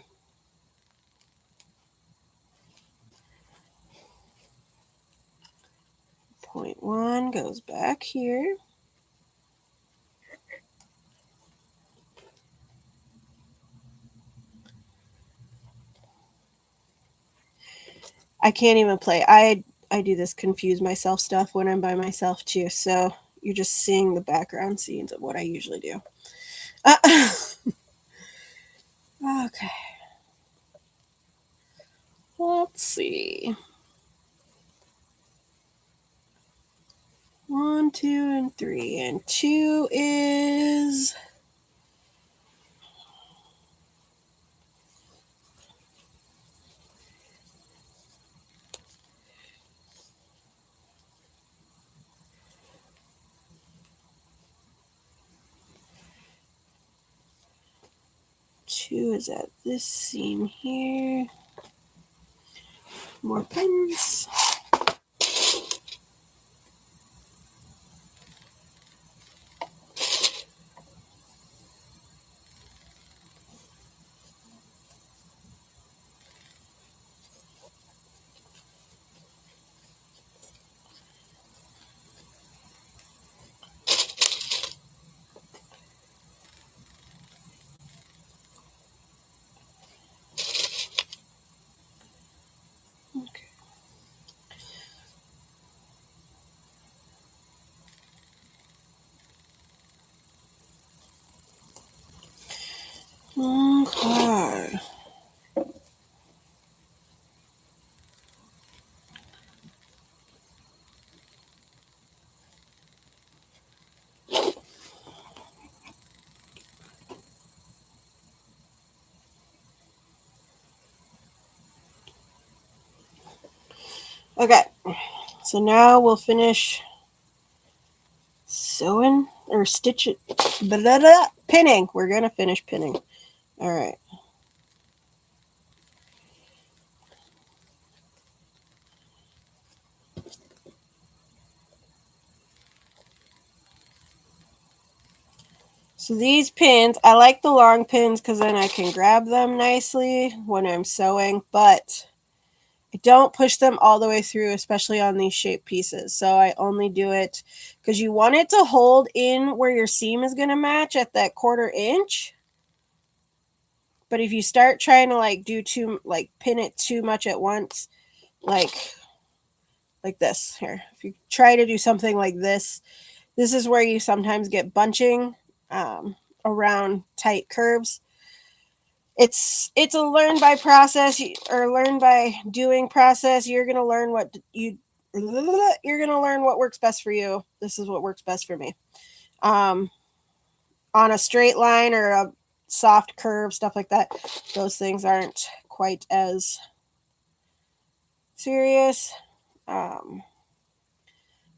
Point one goes back here. I can't even play. I do this confuse myself stuff when I'm by myself too. So you're just seeing the background scenes of what I usually do. Okay. Let's see. 1, 2, and 3. And 2 is... Two is at this seam here. More pins. Okay. Okay. Okay. So now we'll finish sewing or stitching. Pinning. We're going to finish pinning. All right. So these pins, I like the long pins because then I can grab them nicely when I'm sewing, but I don't push them all the way through, especially on these shaped pieces. So I only do it because you want it to hold in where your seam is going to match at that 1/4 inch. But if you start trying to pin it too much at once, like this here, if you try to do something like this is where you sometimes get bunching around tight curves. It's a learn by process or learn by doing process. You're gonna learn you're gonna learn what works best for you. This is what works best for me. On a straight line or a soft curve, stuff like that, those things aren't quite as serious. But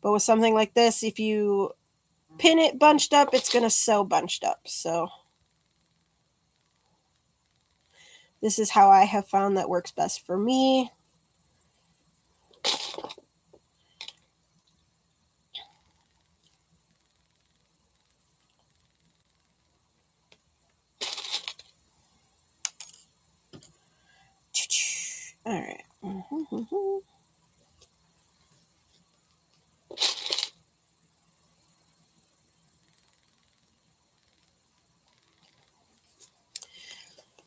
with something like this, if you pin it bunched up, it's gonna sew bunched up. So this is how I have found that works best for me. All right.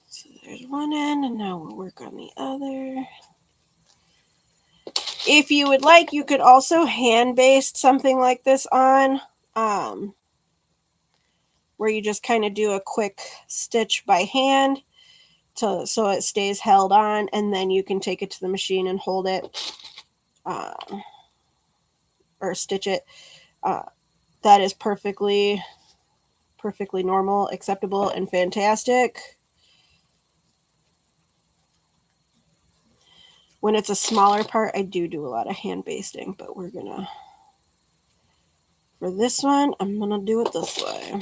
So there's one end, and now we'll work on the other. If you would like, you could also hand baste something like this on, where you just kind of do a quick stitch by hand so it stays held on, and then you can take it to the machine and hold it or stitch it. That is perfectly normal, acceptable, and fantastic. When it's a smaller part, I do a lot of hand basting, but for this one, I'm gonna do it this way.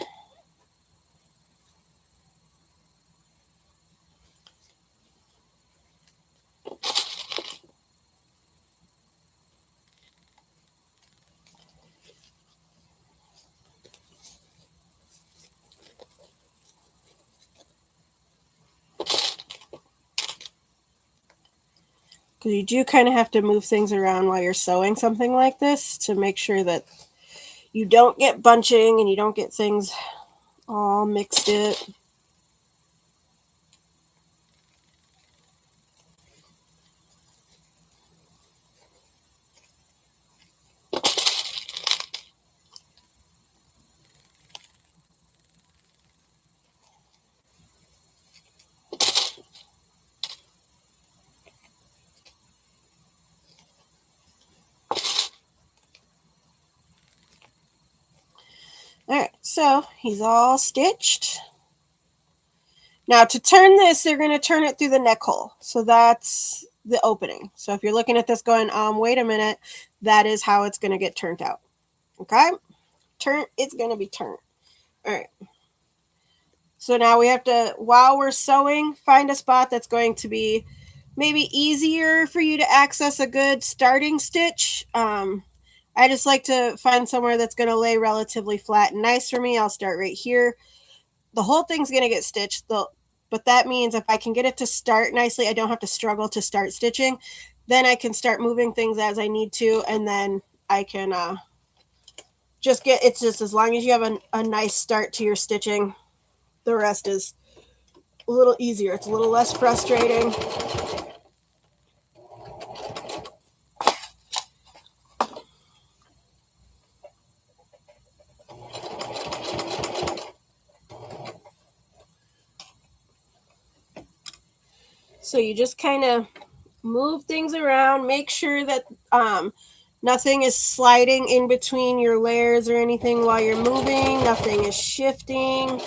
Because you do kind of have to move things around while you're sewing something like this to make sure that you don't get bunching and you don't get things all mixed in. So he's all stitched. Now to turn this, they're going to turn it through the neck hole. So that's the opening. So if you're looking at this going, wait a minute, that is how it's going to get turned out. Okay? It's going to be turned. All right. So now we have to, while we're sewing, find a spot that's going to be maybe easier for you to access a good starting stitch. I just like to find somewhere that's going to lay relatively flat and nice for me. I'll start right here. The whole thing's going to get stitched, but that means if I can get it to start nicely, I don't have to struggle to start stitching. Then I can start moving things as I need to, and then I can it's just as long as you have a nice start to your stitching, the rest is a little easier. It's a little less frustrating. So you just kind of move things around, make sure that nothing is sliding in between your layers or anything while you're moving, nothing is shifting.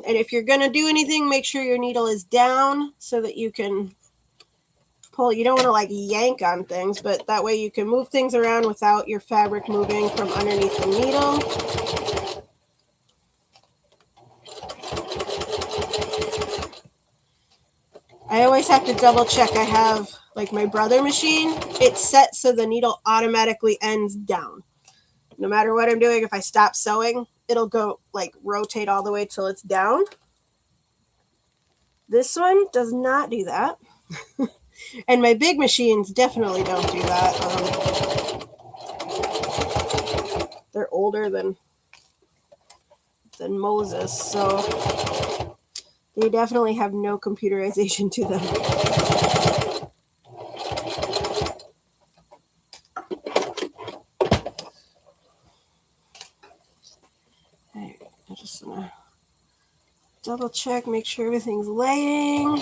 And if you're going to do anything, make sure your needle is down so that you can pull. You don't want to like yank on things, but that way you can move things around without your fabric moving from underneath the needle. I always have to double check. I have like my Brother machine. It's set so the needle automatically ends down. No matter what I'm doing, if I stop sewing, it'll go like rotate all the way till it's down. This one does not do that. And my big machines definitely don't do that. They're older than Moses, so they definitely have no computerization to them. Right, I just want to double check, make sure everything's laying.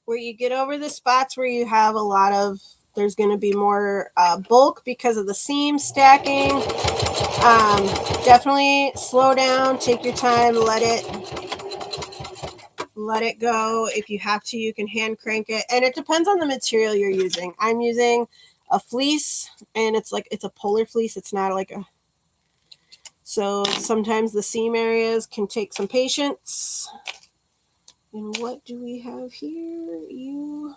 Where you get over the spots where you have a lot of, there's going to be more bulk because of the seam stacking. Definitely slow down, take your time, let it go. If you have to, you can hand crank it, and it depends on the material you're using. I'm using a fleece, and it's a polar fleece. It's not like a, so sometimes the seam areas can take some patience. And what do we have here? You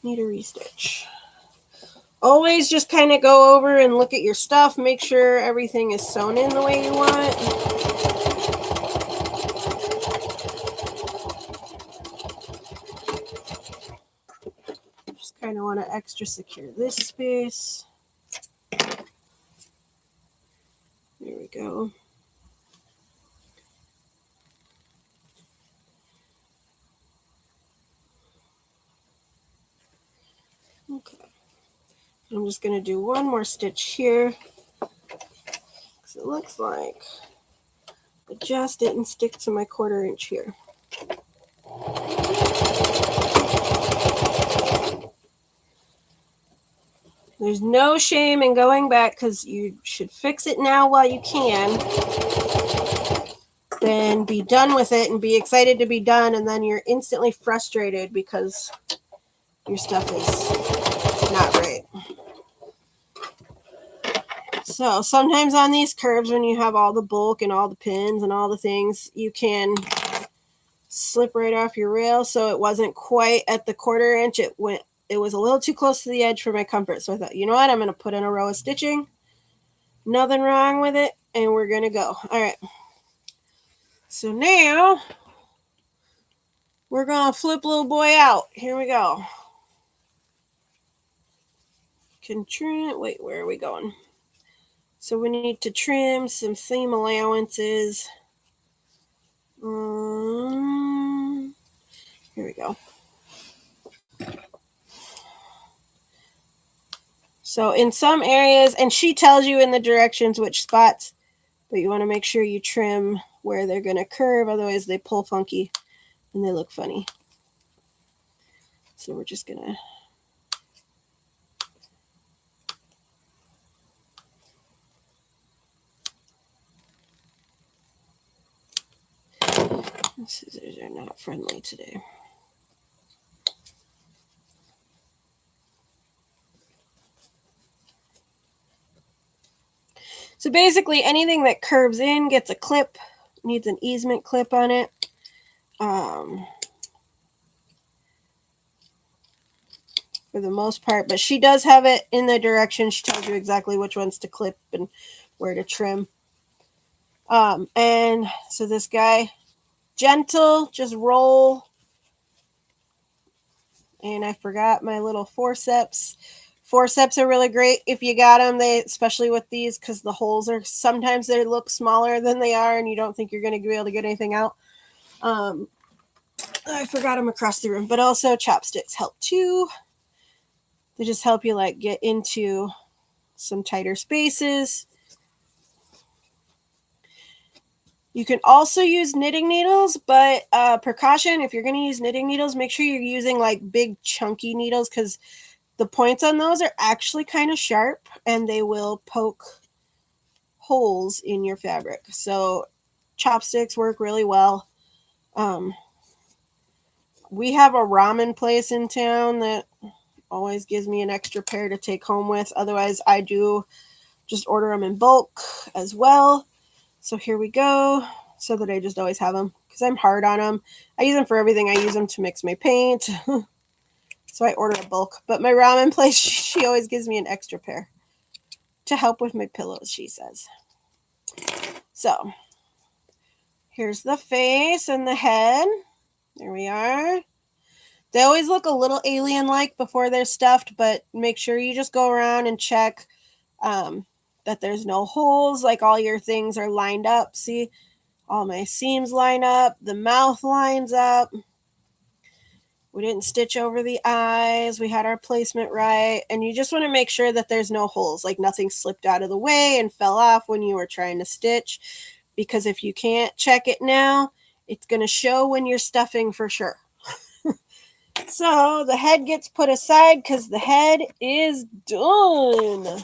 need a restitch. Always just kind of go over and look at your stuff. Make sure everything is sewn in the way you want. Just kind of want to extra secure this space. There we go. Okay. I'm just going to do one more stitch here, because it looks like it just didn't stick to my 1/4 inch here. There's no shame in going back, because you should fix it now while you can. Then be done with it and be excited to be done, and then you're instantly frustrated because your stuff is not right. So sometimes on these curves, when you have all the bulk and all the pins and all the things, you can slip right off your rail. So it wasn't quite at the 1/4 inch. It was a little too close to the edge for my comfort. So I thought, you know what? I'm going to put in a row of stitching. Nothing wrong with it. And we're going to go. All right. So now we're going to flip little boy out. Here we go. Can trim. Wait, where are we going? So we need to trim some seam allowances. Here we go. So in some areas, and she tells you in the directions which spots, but you want to make sure you trim where they're going to curve, otherwise they pull funky and they look funny. So we're just going to scissors are not friendly today. So basically anything that curves in gets a clip, needs an easement clip on it. For the most part, but she does have it in the direction. She tells you exactly which ones to clip and where to trim. And so this guy, gentle, just roll. And I forgot my little forceps. Forceps are really great if you got them, especially with these, because the holes are sometimes they look smaller than they are and you don't think you're going to be able to get anything out. I forgot them across the room, but also chopsticks help too. They just help you like get into some tighter spaces. You can also use knitting needles, but precaution, if you're going to use knitting needles, make sure you're using like big chunky needles because the points on those are actually kind of sharp and they will poke holes in your fabric. So chopsticks work really well. We have a ramen place in town that always gives me an extra pair to take home with. Otherwise, I do just order them in bulk as well. So here we go, so that I just always have them because I'm hard on them. I use them for everything. I use them to mix my paint. So I order a bulk. But my ramen place, she always gives me an extra pair to help with my pillows, she says. So here's the face and the head. There we are. They always look a little alien-like before they're stuffed, but make sure you just go around and check that there's no holes, like all your things are lined up. See, all my seams line up, the mouth lines up. We didn't stitch over the eyes. We had our placement right. And you just want to make sure that there's no holes, like nothing slipped out of the way and fell off when you were trying to stitch. Because if you can't check it now, it's going to show when you're stuffing for sure. So the head gets put aside because the head is done.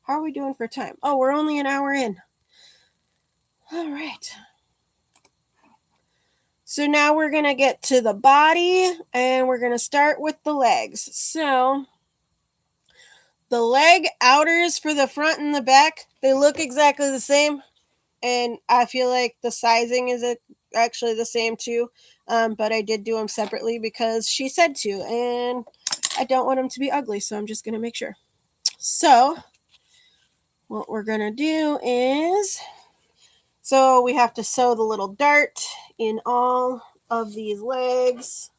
How are we doing for time? Oh, we're only an hour in. All right. So now we're going to get to the body and we're going to start with the legs. So the leg outers for the front and the back, they look exactly the same. And I feel like the sizing is actually the same too. But I did do them separately because she said to. And I don't want them to be ugly, so I'm just going to make sure. So what we're going to do is... So we have to sew the little dart in all of these legs.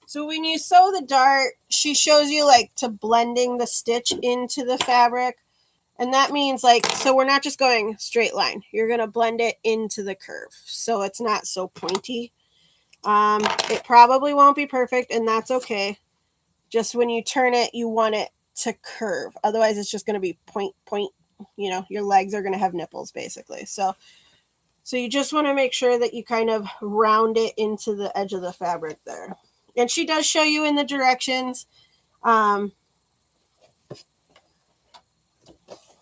So when you sew the dart, she shows you like to blending the stitch into the fabric. And that means like, so we're not just going straight line. You're going to blend it into the curve. So it's not so pointy. It probably won't be perfect and that's okay. Just when you turn it, you want it to curve. Otherwise it's just going to be point. You know, your legs are going to have nipples basically. So you just want to make sure that you kind of round it into the edge of the fabric there. And she does show you in the directions.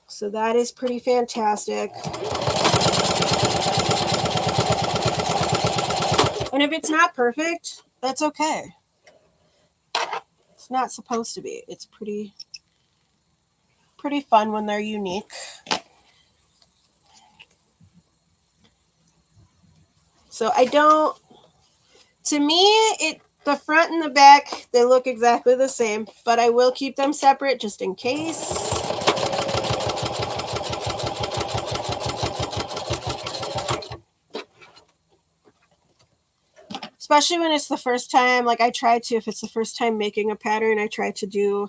So that is pretty fantastic. And if it's not perfect, that's okay. It's not supposed to be. It's pretty fun when they're unique. So I don't To me, the front and the back, they look exactly the same, but I will keep them separate just in case. Especially when it's the first time, like I try to, if it's the first time making a pattern, I try to do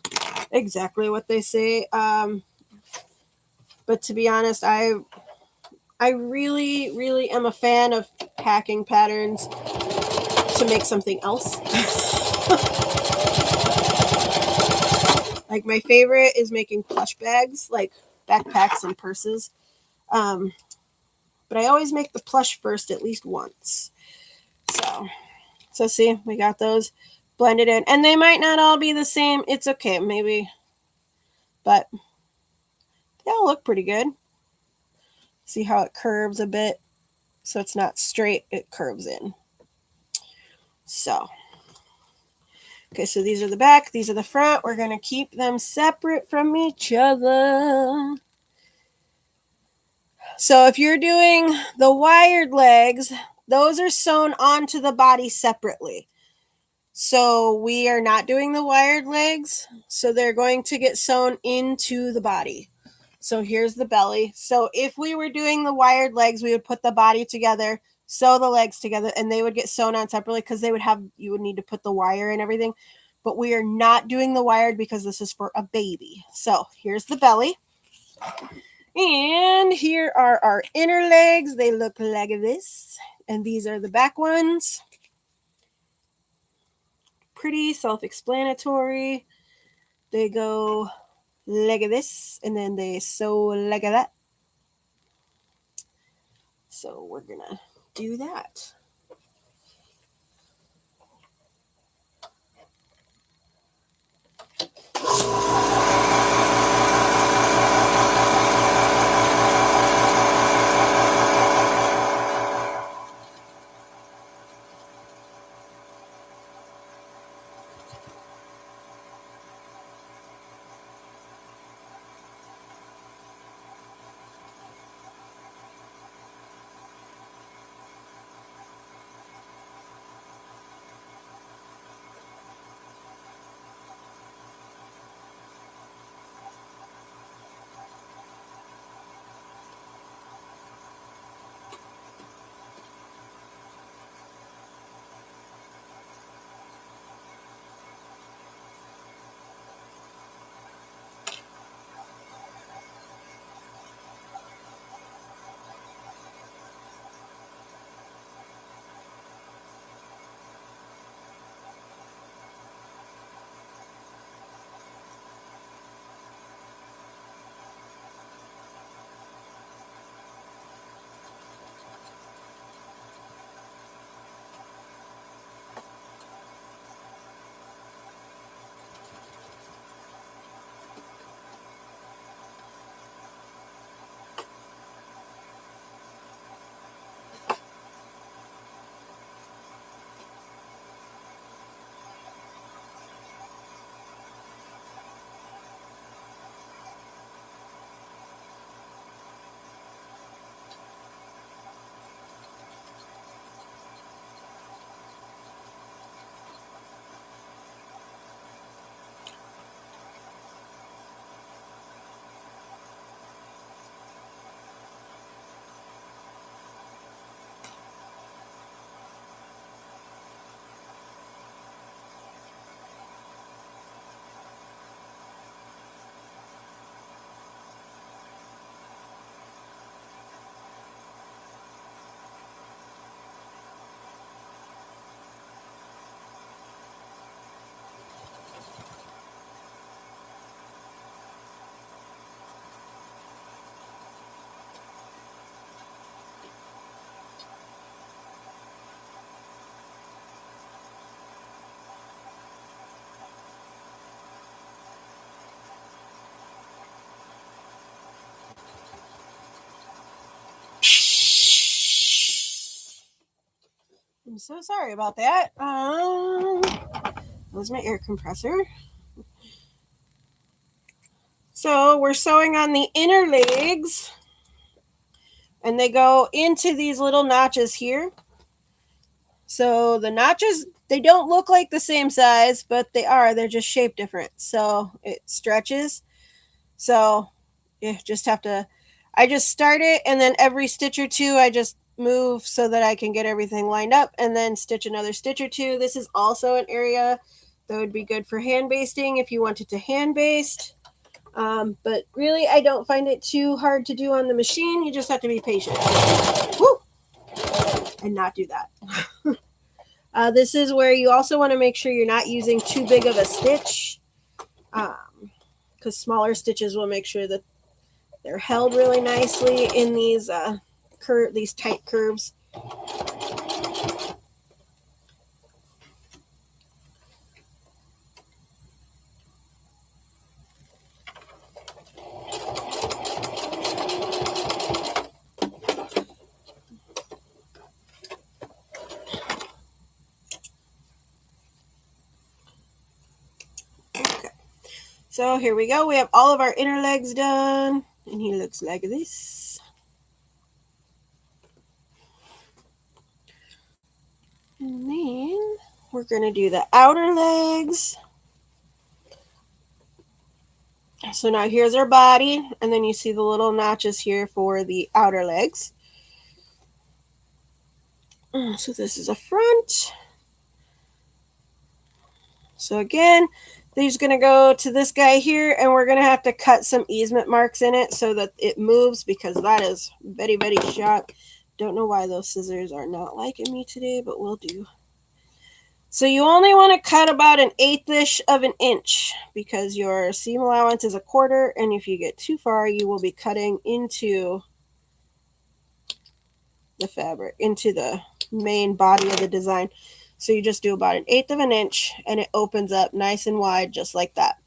exactly what they say. But to be honest, I really, really am a fan of packing patterns to make something else. Like my favorite is making plush bags, like backpacks and purses. But I always make the plush first at least once. So see, we got those blended in, and they might not all be the same. It's okay, maybe, but they all look pretty good. See how it curves a bit, so it's not straight; it curves in. So, okay, so these are the back, these are the front. We're gonna keep them separate from each other. So if you're doing the wired legs, those are sewn onto the body separately. So we are not doing the wired legs. So they're going to get sewn into the body. So here's the belly. So if we were doing the wired legs, we would put the body together, sew the legs together, and they would get sewn on separately because you would need to put the wire and everything. But we are not doing the wired because this is for a baby. So here's the belly. And here are our inner legs. They look like this. And these are the back ones. Pretty self-explanatory. They go like this, and then they sew like that. So we're gonna do that. I'm so sorry about that. That was my air compressor. So we're sewing on the inner legs, and they go into these little notches here. So the notches, they don't look like the same size, but they are. They're just shaped different. So it stretches. So you just have to, I just start it, and then every stitch or two, I just move so that I can get everything lined up, and then stitch another stitch or two. This is also an area that would be good for hand basting if you wanted to hand baste. But really, I don't find it too hard to do on the machine. You just have to be patient. Woo! And not do that. This is where you also want to make sure you're not using too big of a stitch, because smaller stitches will make sure that they're held really nicely in these these tight curves. Okay. So here we go. We have all of our inner legs done, and he looks like this. And then we're going to do the outer legs. So now here's our body, and then you see the little notches here for the outer legs. So this is a front. So again, they're just going to go to this guy here, and we're going to have to cut some easement marks in it so that it moves, because that is very, very sharp. Don't know why those scissors are not liking me today, but we'll do. So you only want to cut about 1/8 of an inch, because your seam allowance is 1/4, and if you get too far, you will be cutting into the fabric, into the main body of the design. So you just do about 1/8 of an inch, and it opens up nice and wide, just like that.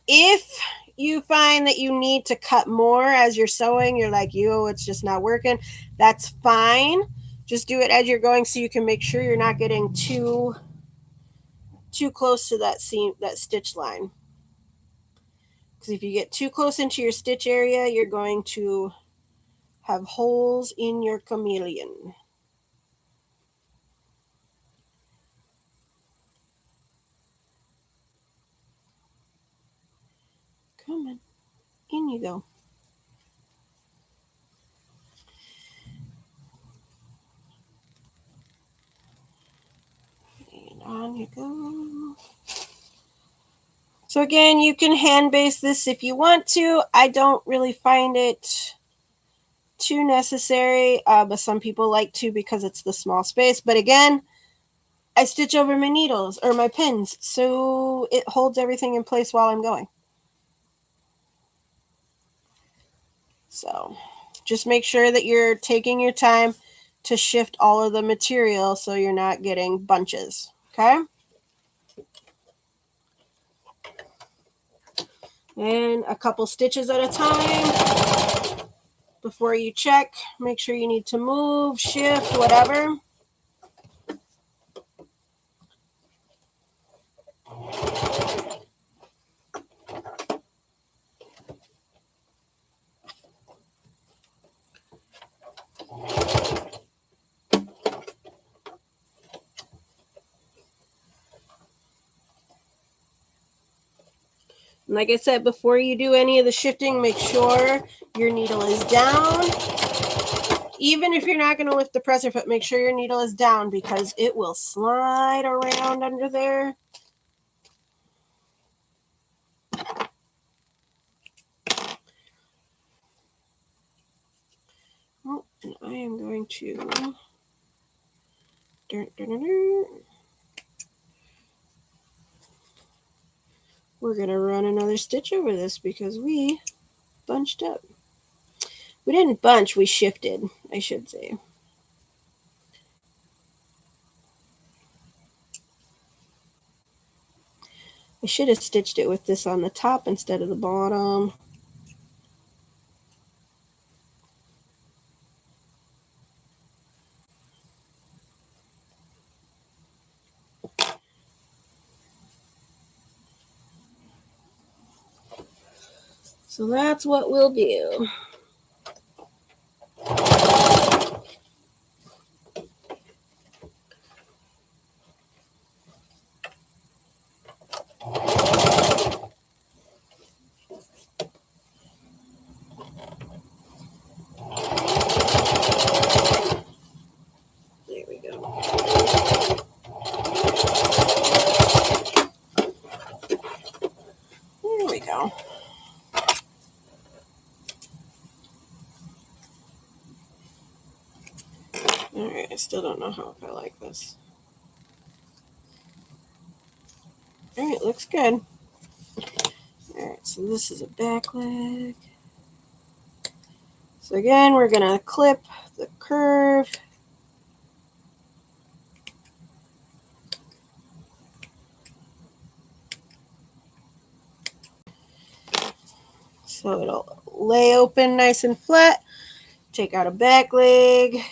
If you find that you need to cut more as you're sewing, you're like, it's just not working, that's fine. Just do it as you're going, so you can make sure you're not getting too close to that seam, that stitch line. Because if you get too close into your stitch area, you're going to have holes in your chameleon. Come on, in you go. And on you go. So again, you can hand baste this if you want to. I don't really find it too necessary, but some people like to because it's the small space. But again, I stitch over my needles or my pins, so it holds everything in place while I'm going. So just make sure that you're taking your time to shift all of the material so you're not getting bunches, okay? And a couple stitches at a time before you check. Make sure you need to move, shift, whatever. Like I said, before you do any of the shifting, make sure your needle is down. Even if you're not going to lift the presser foot, make sure your needle is down, because it will slide around under there. Oh, and I am going to... We're going to run another stitch over this because we bunched up. We didn't bunch, we shifted, I should say. I should have stitched it with this on the top instead of the bottom. So that's what we'll do. All right, I still don't know how if I like this. All right, looks good. All right, so this is a back leg. So again, we're gonna clip the curve. So it'll lay open nice and flat. Take out a back leg.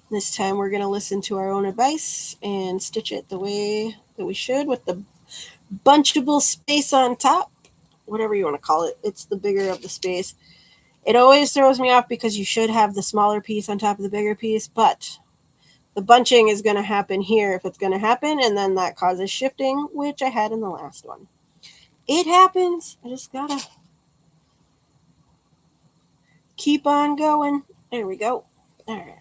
This time we're going to listen to our own advice and stitch it the way that we should with the bunchable space on top, whatever you want to call it. It's the bigger of the space. It always throws me off because you should have the smaller piece on top of the bigger piece, but the bunching is going to happen here if it's going to happen, and then that causes shifting, which I had in the last one. It happens. I just got to keep on going. There we go. All right.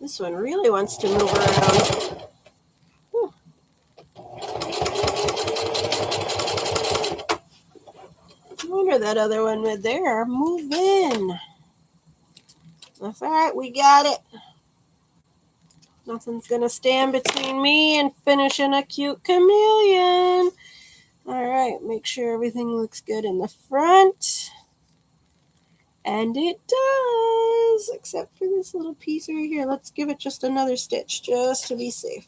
This one really wants to move around. No wonder that other one mid there. Move in. That's all right. We got it. Nothing's going to stand between me and finishing a cute chameleon. All right. Make sure everything looks good in the front. And it does, except for this little piece right here. Let's give it just another stitch just to be safe.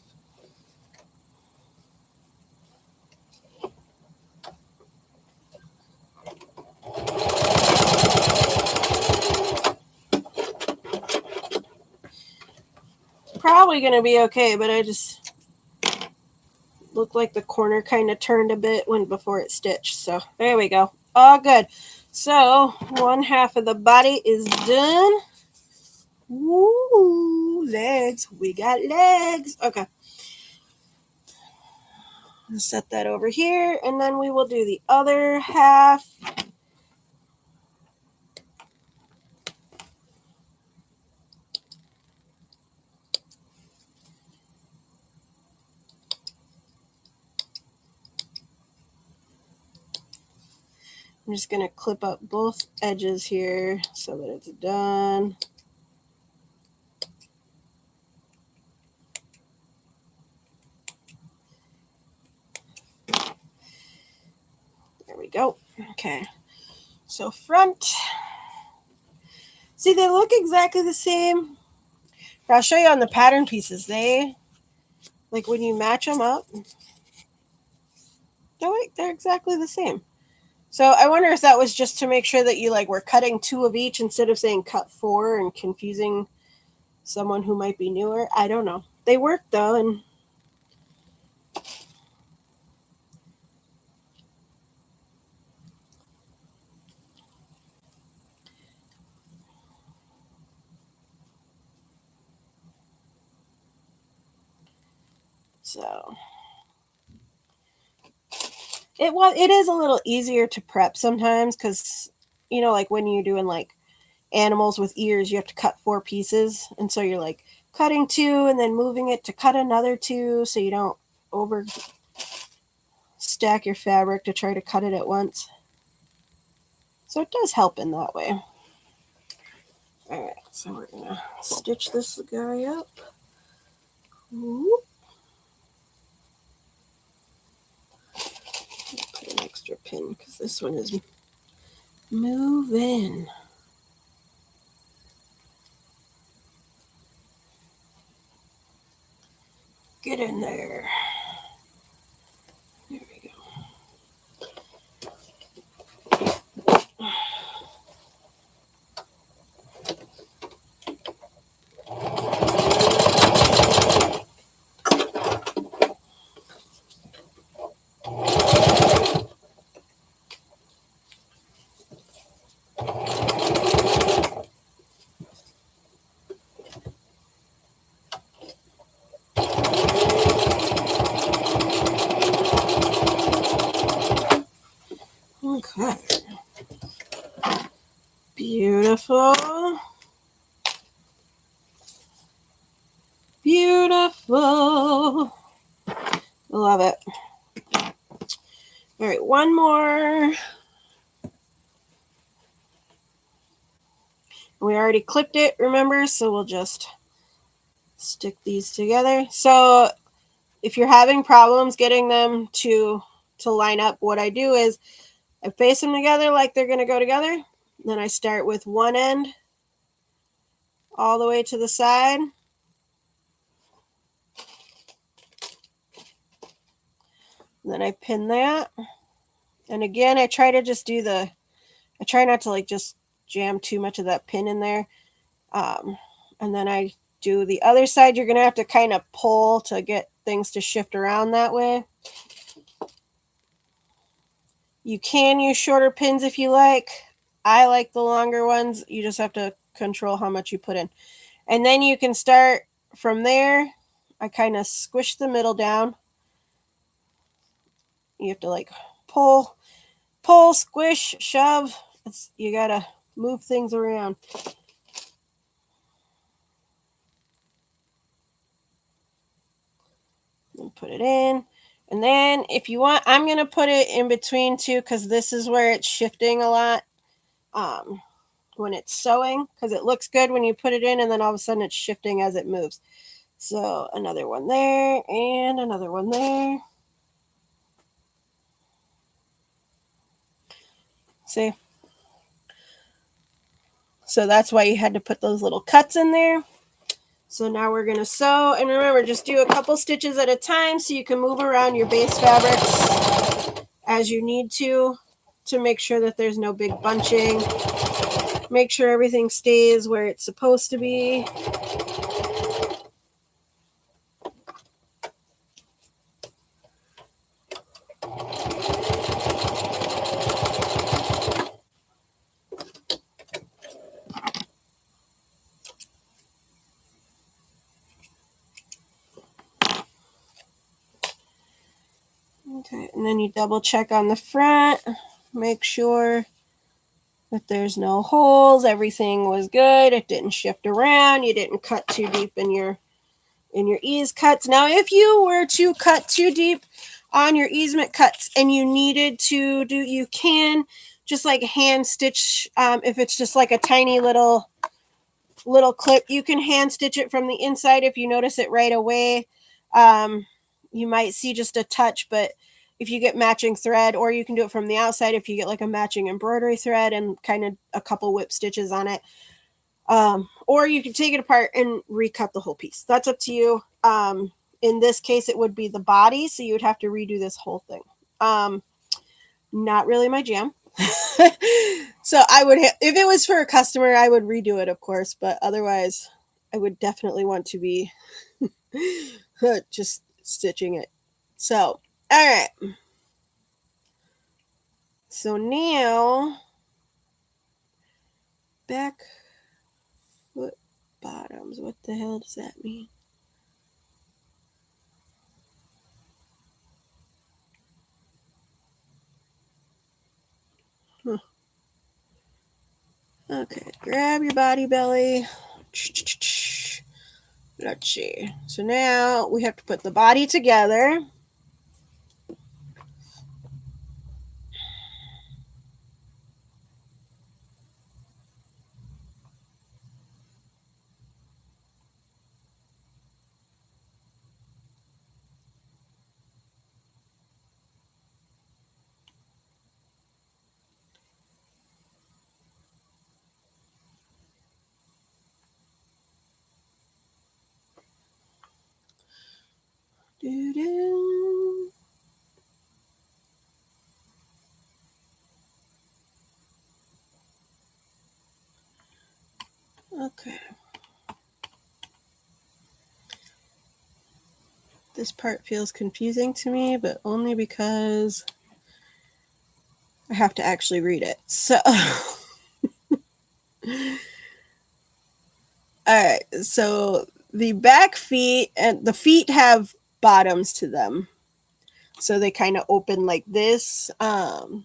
Probably going to be okay, but I just looked like the corner kind of turned a bit when before it stitched. So there we go. All good. So one half of the body is done. Woo, legs. We got legs. Okay. I'll set that over here, and then we will do the other half. I'm just going to clip up both edges here so that it's done. There we go. Okay. So front. See, they look exactly the same. I'll show you on the pattern pieces. They, like when you match them up, they're exactly the same. So I wonder if that was just to make sure that you like were cutting 2 of each instead of saying cut 4 and confusing someone who might be newer. I don't know. They work though, and so it is a little easier to prep sometimes because, you know, like when you're doing like animals with ears, you have to cut 4 pieces, and so you're like cutting 2 and then moving it to cut another 2 so you don't over stack your fabric to try to cut it at once. So it does help in that way. All right, so we're gonna stitch this guy up. Whoop. Put an extra pin because this one is moving. Get in there. There we go. Okay. Beautiful. Beautiful. Love it. All right, one more. We already clipped it, remember? So we'll just stick these together. So if you're having problems getting them to line up, what I do is I face them together like they're going to go together. Then I start with one end all the way to the side. Then I pin that. And again, I try to just do I try not to like just jam too much of that pin in there. And then I do the other side. You're going to have to kind of pull to get things to shift around that way. You can use shorter pins if you like. I like the longer ones. You just have to control how much you put in. And then you can start from there. I kind of squish the middle down. You have to like pull, squish, shove. You got to move things around. And put it in. And then if you want, I'm going to put it in between too, because this is where it's shifting a lot when it's sewing, because it looks good when you put it in and then all of a sudden it's shifting as it moves. So another one there and another one there. See? So that's why you had to put those little cuts in there. So now we're going to sew. And remember, just do a couple stitches at a time so you can move around your base fabrics as you need to make sure that there's no big bunching. Make sure everything stays where it's supposed to be. Okay, and then you double check on the front. Make sure that there's no holes. Everything was good. It didn't shift around. You didn't cut too deep in your ease cuts. Now, if you were to cut too deep on your easement cuts and you needed to do, you can just like hand stitch. If it's just like a tiny little clip, you can hand stitch it from the inside if you notice it right away. You might see just a touch, but if you get matching thread, or you can do it from the outside if you get like a matching embroidery thread and kind of a couple whip stitches on it. Or you can take it apart and recut the whole piece. That's up to you. In this case, it would be the body, so you would have to redo this whole thing. Not really my jam. So I would, if it was for a customer, I would redo it, of course, but otherwise I would definitely want to be just stitching it. So, all right. So now, back foot bottoms. What the hell does that mean? Huh. Okay, grab your body belly. Let's see. So now we have to put the body together. Doo-doo. Okay. This part feels confusing to me, but only because I have to actually read it. So All right, so the back feet and the feet have bottoms to them. So they kind of open like this. And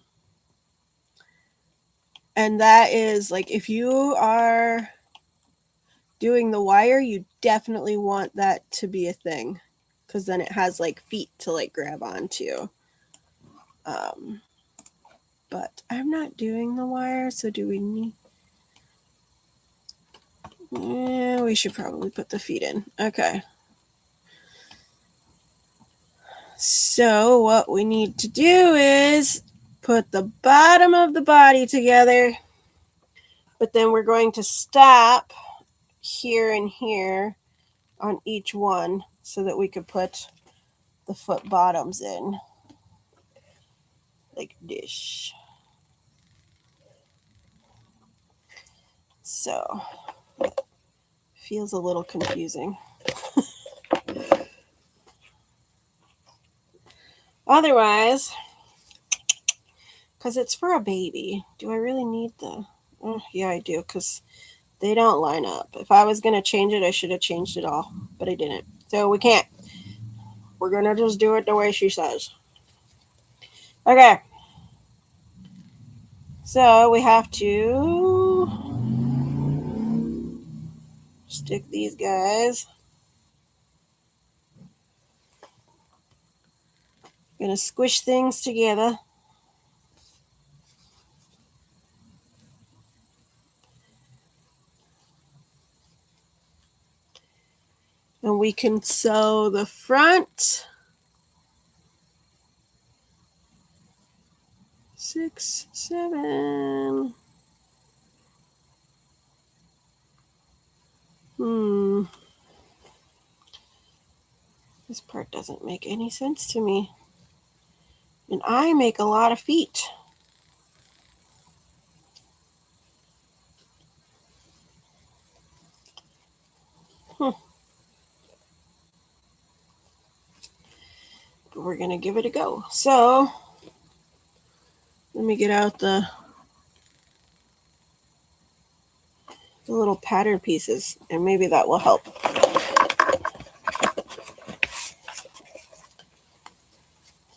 that is like if you are doing the wire, you definitely want that to be a thing because then it has like feet to like grab onto. But I'm not doing the wire, so do we need... Yeah, we should probably put the feet in. Okay. So what we need to do is put the bottom of the body together, but then we're going to stop here and here on each one so that we could put the foot bottoms in like this. So feels a little confusing. Otherwise, because it's for a baby, do I really need the... Oh, yeah, I do, because they don't line up. If I was going to change it, I should have changed it all, but I didn't. So we can't. We're going to just do it the way she says. Okay. So we have to stick these guys. Going to squish things together. And we can sew the front. 6, 7. This part doesn't make any sense to me. And I make a lot of feet. But we're going to give it a go. So let me get out the little pattern pieces, and maybe that will help.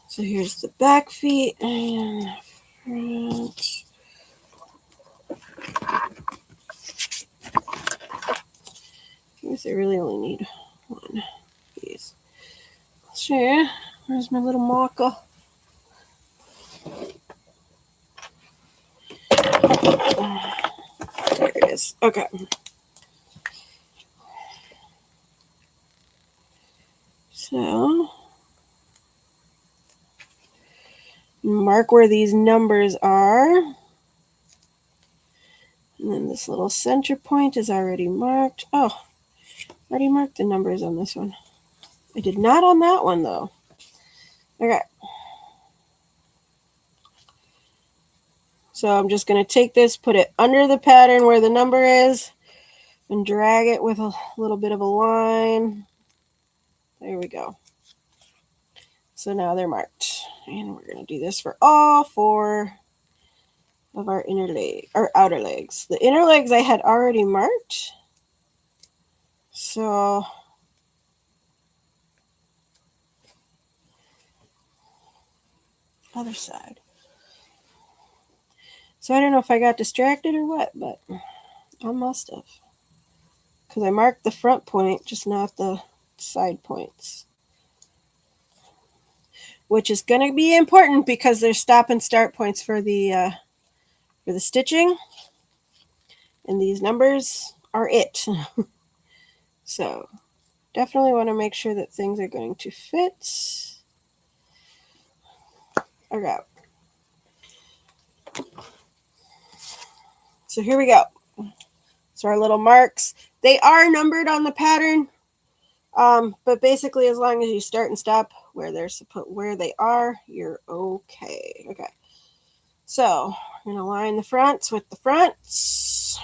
So here's the back feet and front. I guess I really only need one piece. Sure. Where's my little marker? There it is. Okay. So mark where these numbers are. And then this little center point is already marked. Oh, I already marked the numbers on this one. I did not on that one, though. Okay. So I'm just going to take this, put it under the pattern where the number is, and drag it with a little bit of a line. There we go. So now they're marked. And we're going to do this for all 4 of our outer legs. The inner legs I had already marked. So other side. So I don't know if I got distracted or what, but I must have. Because I marked the front point, just not the side points. Which is going to be important because there's stop and start points for the stitching. And these numbers are it. So definitely want to make sure that things are going to fit. Okay. So here we go. So our little marks, they are numbered on the pattern, but basically as long as you start and stop where they are, you're okay. Okay. So we're gonna line the fronts with the fronts.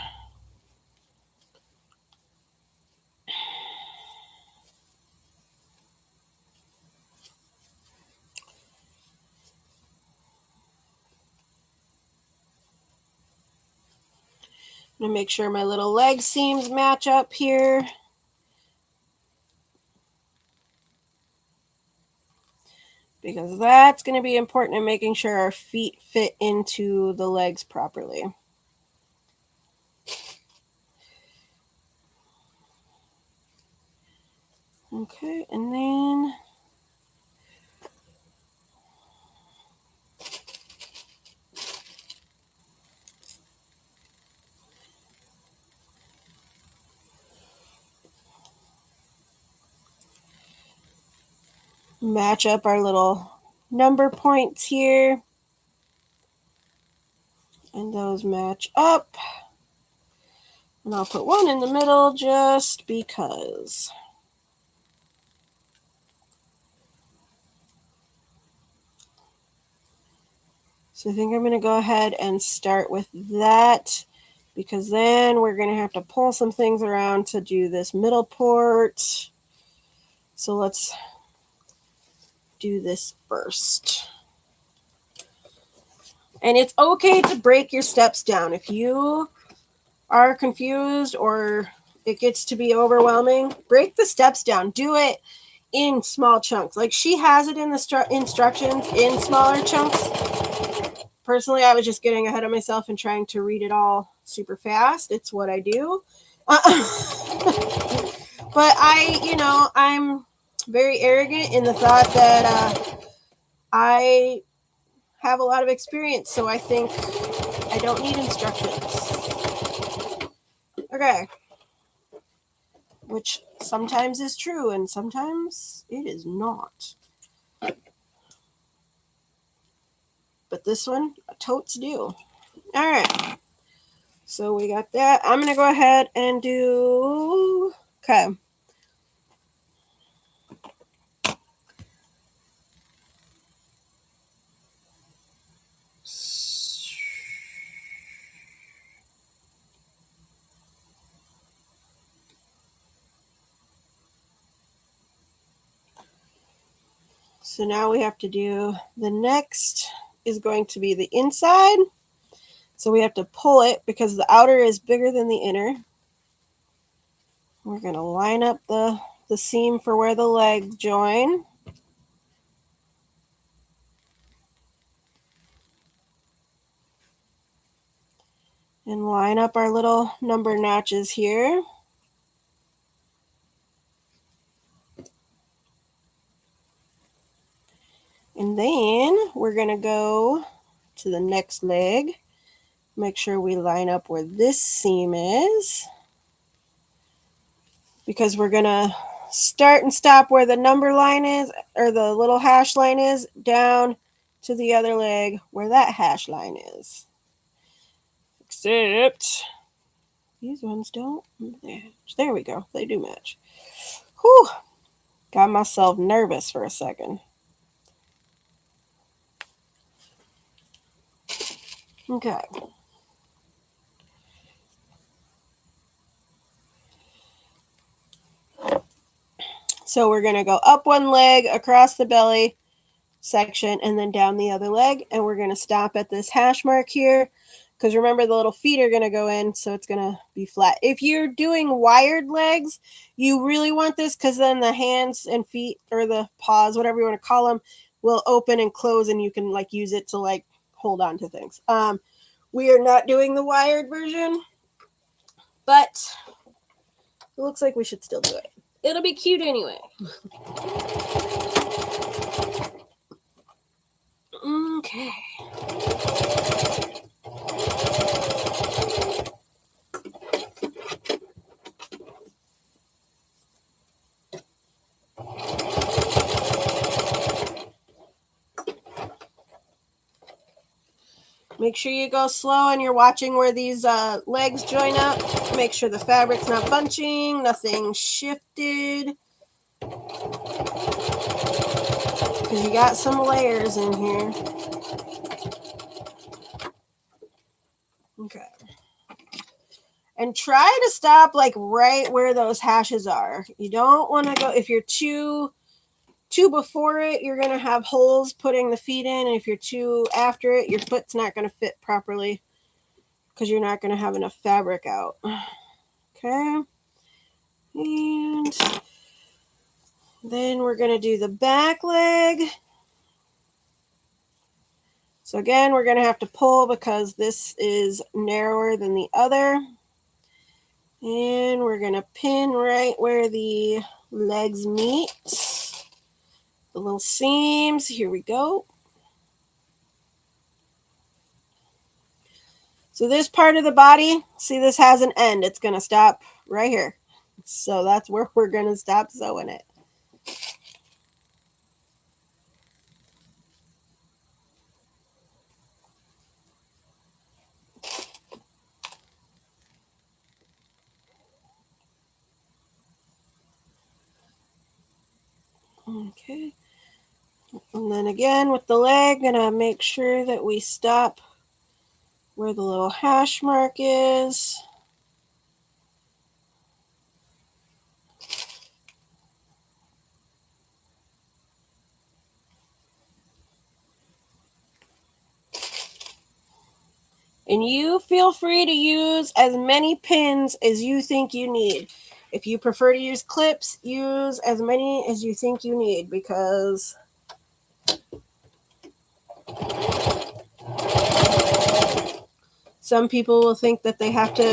I'm going to make sure my little leg seams match up here. Because that's going to be important in making sure our feet fit into the legs properly. Okay, and then match up our little number points here. And those match up. And I'll put one in the middle just because. So I think I'm going to go ahead and start with that, because then we're going to have to pull some things around to do this middle port. So let's do this first. And it's okay to break your steps down. If you are confused or it gets to be overwhelming, break the steps down. Do it in small chunks. Like she has it in the instructions in smaller chunks. Personally, I was just getting ahead of myself and trying to read it all super fast. It's what I do. But I'm very arrogant in the thought that I have a lot of experience, so I think I don't need instructions. Okay. Which sometimes is true and sometimes it is not. But this one, totes do. All right. So we got that. I'm going to go ahead and do... Okay. So now we have to do, the next is going to be the inside. So we have to pull it because the outer is bigger than the inner. We're going to line up the seam for where the legs join. And line up our little number notches here. And then we're going to go to the next leg. Make sure we line up where this seam is, because we're going to start and stop where the number line is, or the little hash line is, down to the other leg where that hash line is. Except these ones don't match. There we go. They do match. Whew. Got myself nervous for a second. Okay. So we're going to go up one leg, across the belly section, and then down the other leg. And we're going to stop at this hash mark here, because remember the little feet are going to go in, so it's going to be flat. If you're doing wired legs, you really want this, because then the hands and feet, or the paws, whatever you want to call them, will open and close, and you can like use it to like hold on to things. We are not doing the wired version, but it looks like we should still do it. It'll be cute anyway. Okay. Make sure you go slow and you're watching where these legs join up. Make sure the fabric's not bunching, nothing shifted. Because you got some layers in here. Okay. And try to stop like right where those hashes are. You don't want to go, if you're too before it, you're going to have holes putting the feet in. And if you're too after it, your foot's not going to fit properly. because you're not going to have enough fabric out. Okay. And then we're going to do the back leg. So again, we're going to have to pull because this is narrower than the other. And we're going to pin right where the legs meet. The little seams. Here we go. So this part of the body, see, this has an end. It's going to stop right here. So that's where we're going to stop sewing it. Okay. And then again with the leg, gonna make sure that we stop where the little hash mark is. And you feel free to use as many pins as you think you need. If you prefer to use clips, use as many as you think you need, because some people will think that they have to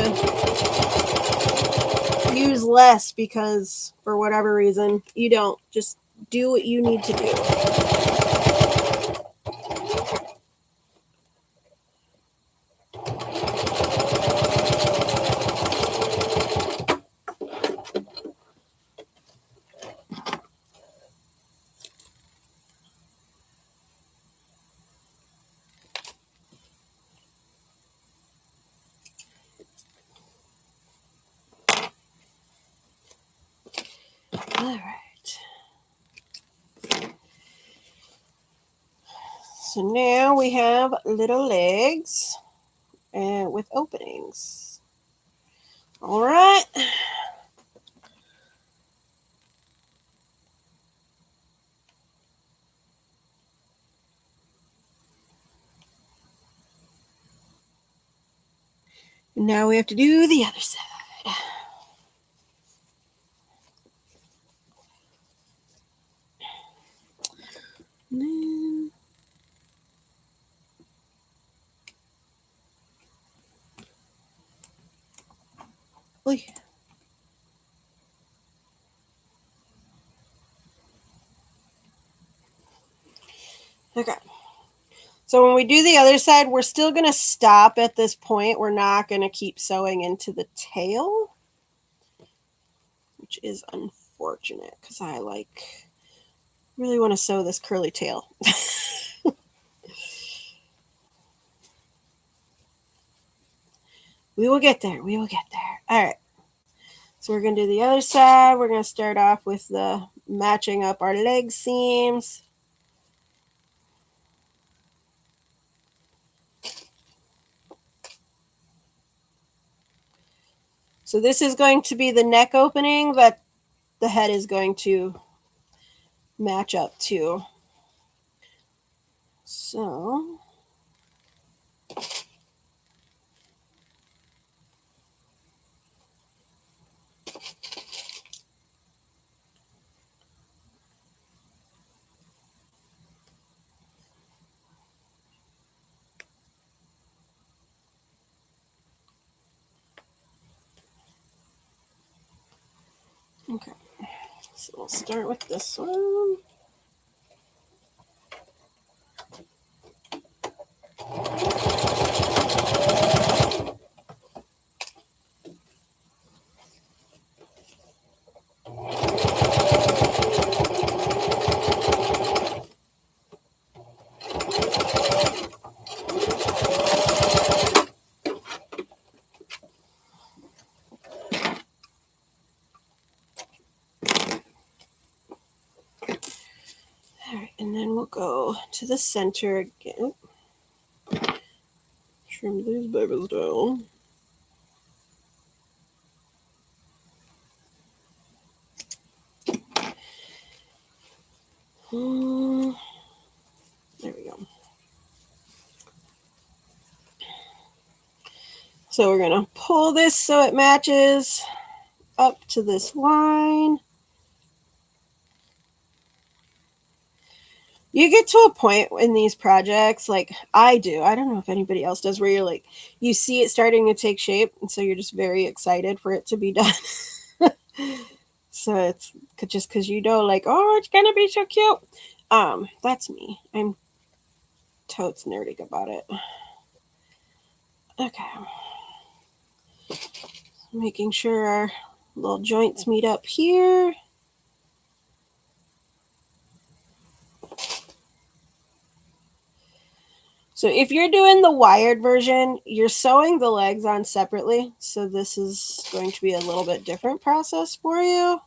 use less because for whatever reason. You don't. Just do what you need to do. All right. So now we have little legs and with openings. All right. Now we have to do the other side. Okay. So when we do the other side, we're still going to stop at this point. We're not going to keep sewing into the tail, which is unfortunate because I really want to sew this curly tail. We will get there. We will get there. All right. So we're going to do the other side. We're going to start off with the matching up our leg seams. So this is going to be the neck opening that the head is going to match up to. So okay. So we'll start with this one. All right, and then we'll go to the center again. Trim these babies down. There we go. So we're going to pull this so it matches up to this line. You get to a point in these projects, like I do, I don't know if anybody else does, where you're like, you see it starting to take shape, and so you're just very excited for it to be done. So it's just because you know, like, oh, it's gonna be so cute. That's me. I'm totes nerdy about it. Okay. Making sure our little joints meet up here. So if you're doing the wired version, you're sewing the legs on separately. So this is going to be a little bit different process for you,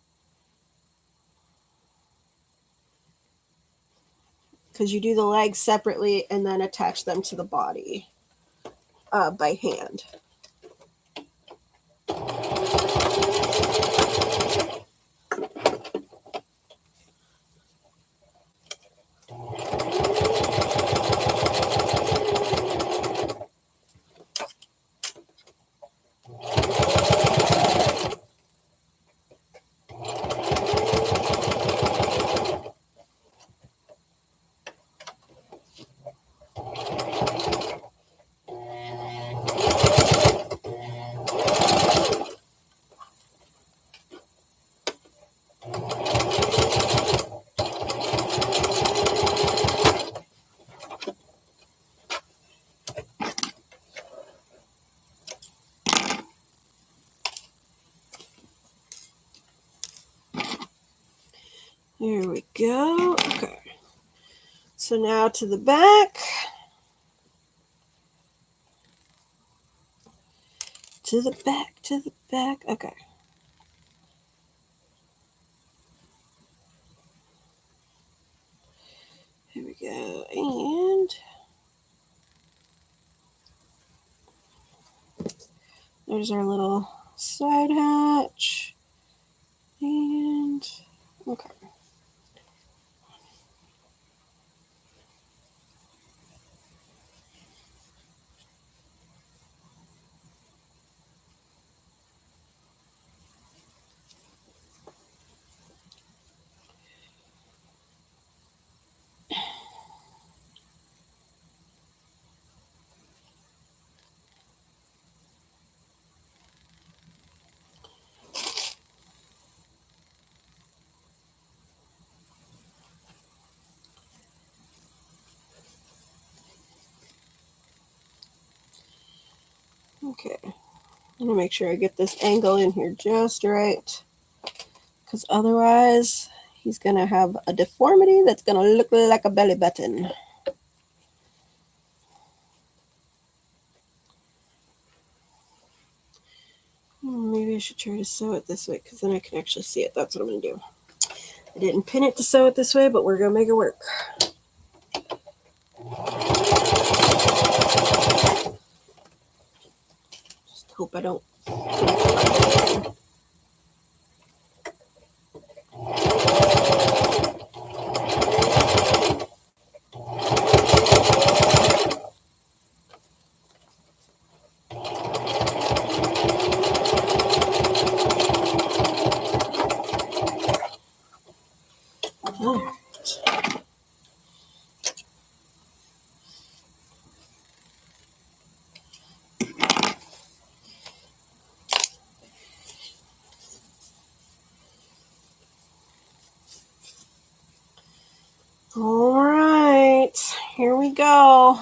because you do the legs separately and then attach them to the body by hand. There we go. Okay. So now to the back. To the back, to the back. Okay. Here we go. And there's our little side hatch. And okay. Okay. I'm going to make sure I get this angle in here just right, because otherwise he's going to have a deformity that's going to look like a belly button. Maybe I should try to sew it this way, because then I can actually see it. That's what I'm going to do. I didn't pin it to sew it this way, but we're going to make it work. Just hope I don't. All right, here we go.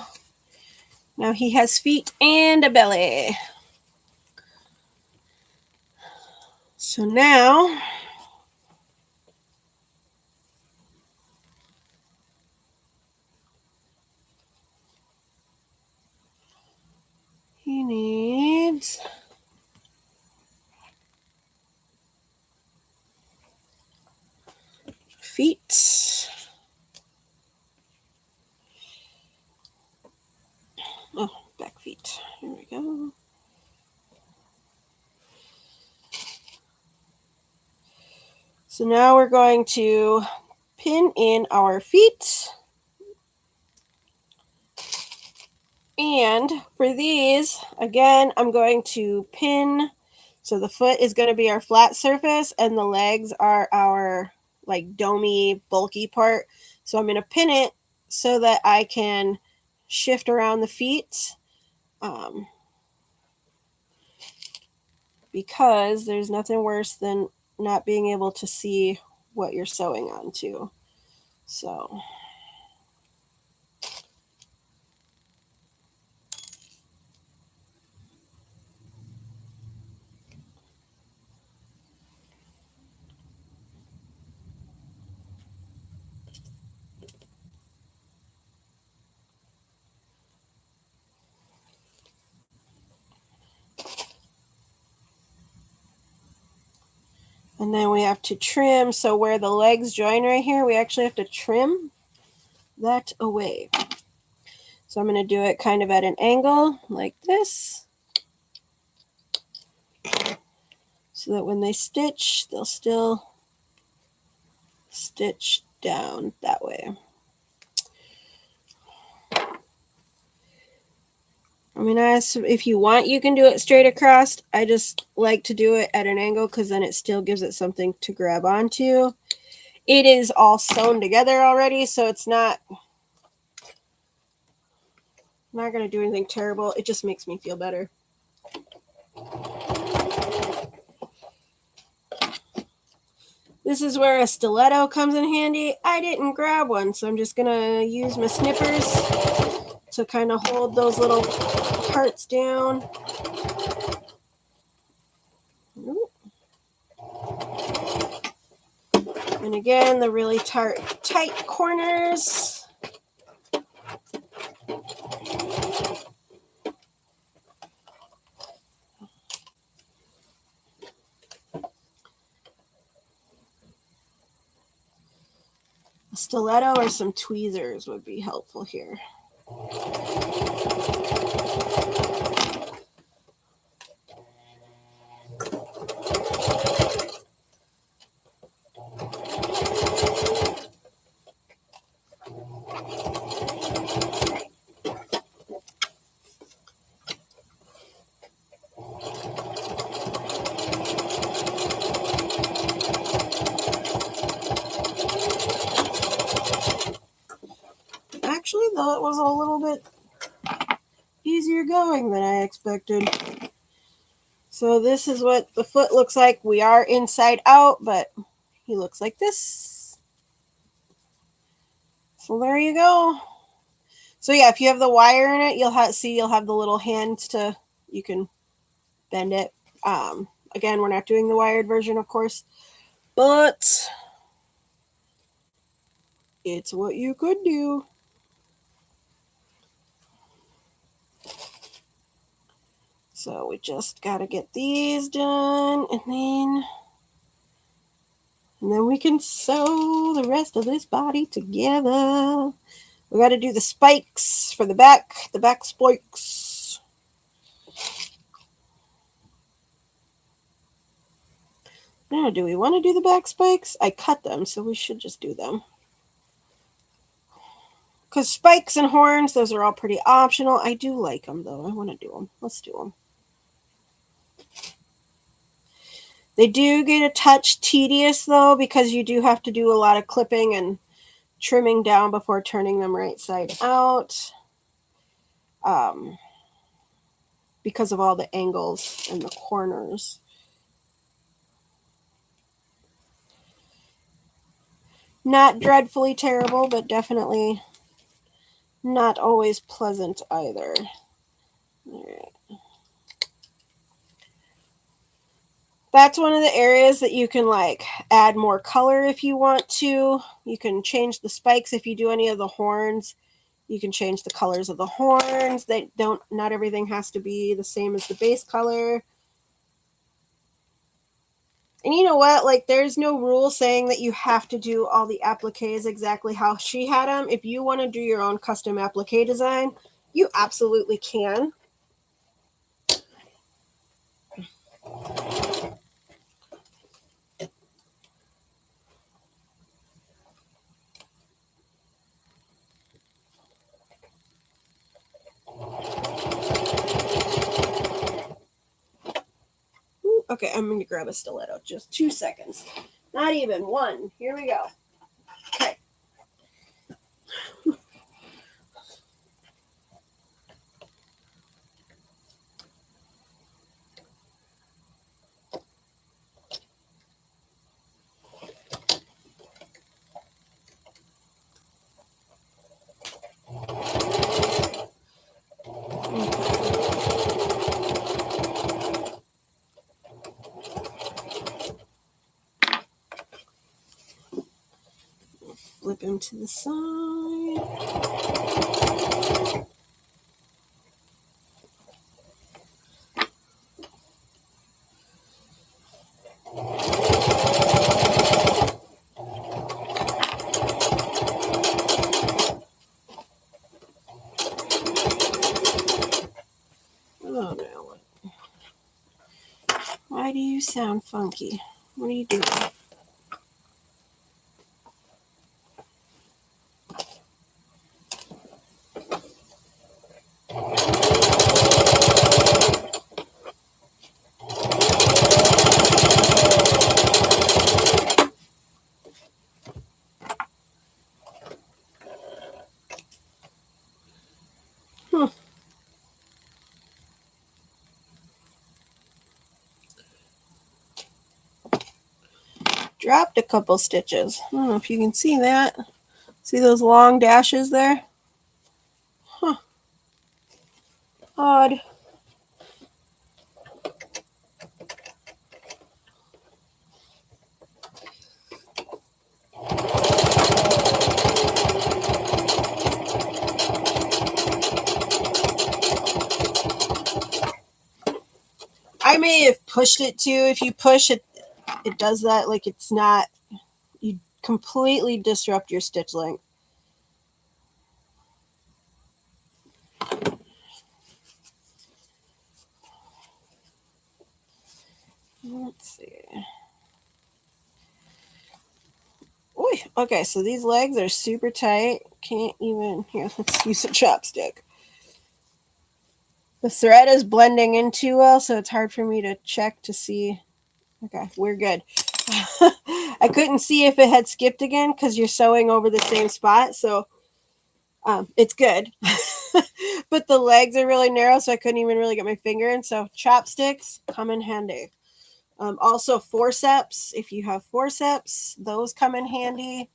Now he has feet and a belly. So now he needs feet. Oh, back feet. Here we go. So now we're going to pin in our feet. And for these, again, I'm going to pin. So the foot is going to be our flat surface and the legs are our like domey, bulky part. So I'm going to pin it so that I can shift around the feet because there's nothing worse than not being able to see what you're sewing onto. So and then we have to trim. So where the legs join right here, we actually have to trim that away. So I'm going to do it kind of at an angle like this so that when they stitch, they'll still stitch down that way. I mean, if you want, you can do it straight across. I just like to do it at an angle because then it still gives it something to grab onto. It is all sewn together already, so it's not going to do anything terrible. It just makes me feel better. This is where a stiletto comes in handy. I didn't grab one, so I'm just going to use my snippers to kind of hold those little parts down. And again, the really tight corners. A stiletto or some tweezers would be helpful here. Actually, though, it was a little bit easier going than I expected. So this is what the foot looks like. We are inside out, but he looks like this. So there you go. So yeah, if you have the wire in it, you'll have the little hands you can bend it. Again, we're not doing the wired version, of course, but it's what you could do. So we just got to get these done, and then we can sew the rest of this body together. We got to do the spikes for the back spikes. Now, do we want to do the back spikes? I cut them, so we should just do them. Because spikes and horns, those are all pretty optional. I do like them, though. I want to do them. Let's do them. They do get a touch tedious, though, because you do have to do a lot of clipping and trimming down before turning them right side out. Because of all the angles and the corners. Not dreadfully terrible, but definitely not always pleasant either. All right. That's one of the areas that you can like add more color if you want to. You can change the spikes if you do any of the horns. You can change the colors of the horns. Not everything has to be the same as the base color. And you know what? Like, there's no rule saying that you have to do all the appliques exactly how she had them. If you want to do your own custom applique design, you absolutely can. Okay, I'm going to grab a stiletto. Just 2 seconds. Not even one. Here we go. Okay. Flip him to the side. Oh no. Why do you sound funky? What are you doing? Dropped a couple stitches. I don't know if you can see that. See those long dashes there? Huh. Odd. I may have pushed it too. If you push it, it does that. Like it's not, you completely disrupt your stitch length. Let's see. Ooh, okay, so these legs are super tight. Can't even, here, let's use a chopstick. The thread is blending in too well, so it's hard for me to check to see. Okay, we're good. I couldn't see if it had skipped again because you're sewing over the same spot, so it's good. But the legs are really narrow, so I couldn't even really get my finger in, so chopsticks come in handy. Also forceps, if you have forceps, those come in handy.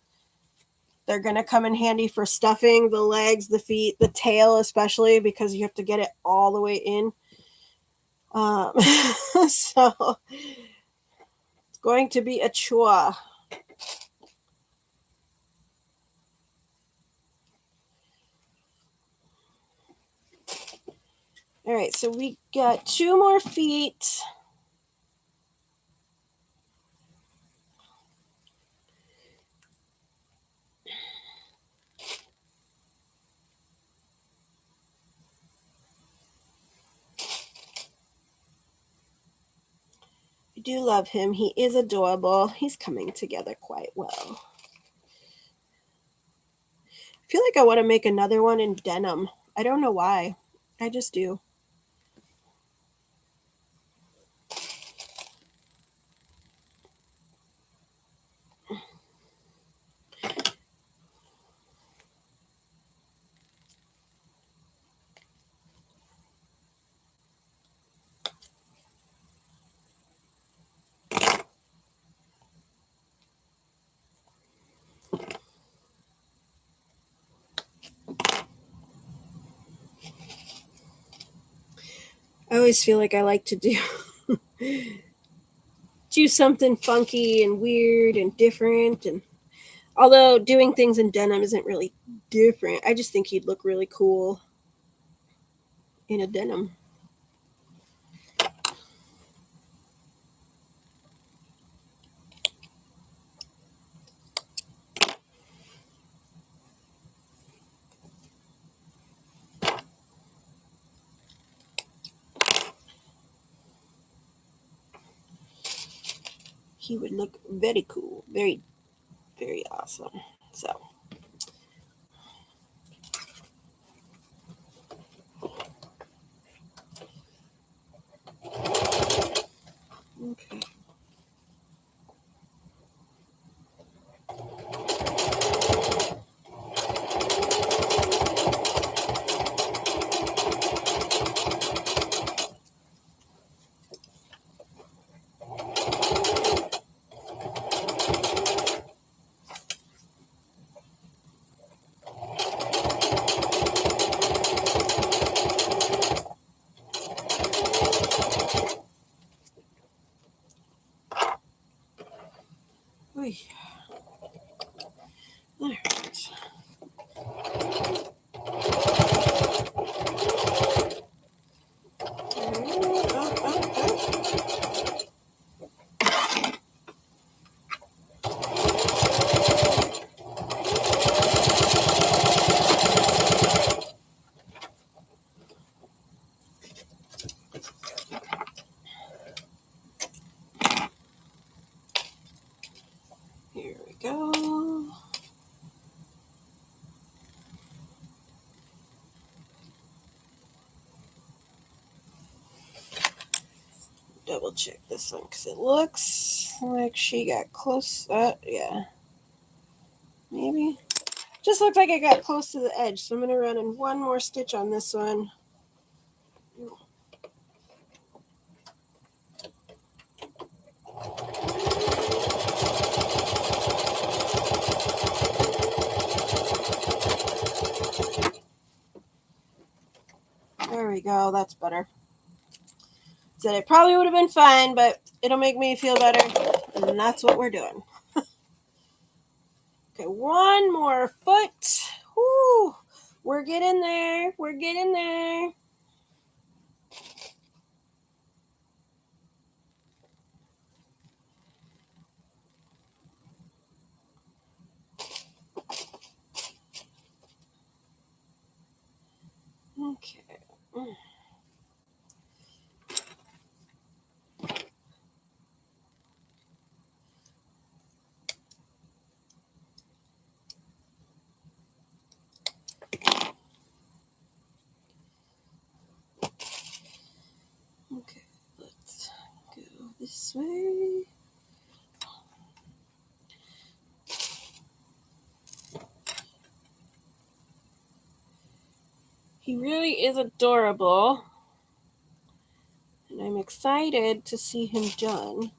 They're going to come in handy for stuffing the legs, the feet, the tail especially, because you have to get it all the way in. So it's going to be a chore. All right, so we got 2 more feet. I do love him. He is adorable. He's coming together quite well. I feel like I want to make another one in denim. I don't know why. I just do. I always feel like I like to do something funky and weird and different, and although doing things in denim isn't really different, I just think he'd look really cool in a denim. He would look very cool, very, very awesome. So Oy. All right. Here we go. Double check this one because it looks like she got close. Yeah. Maybe. Just looks like I got close to the edge, so I'm going to run in one more stitch on this one. There we go. That's better. Said it probably would have been fine, but it'll make me feel better, and that's what we're doing. Okay, one more foot. Woo! We're getting there. We're getting there. Okay. Okay, let's go this way. He really is adorable, and I'm excited to see him done.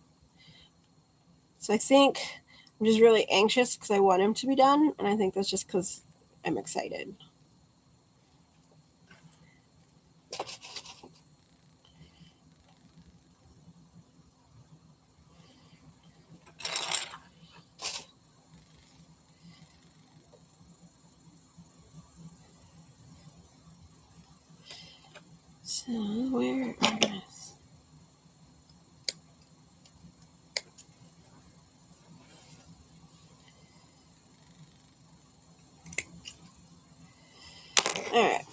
So I think I'm just really anxious because I want him to be done, and I think that's just because I'm excited. So where is... All right.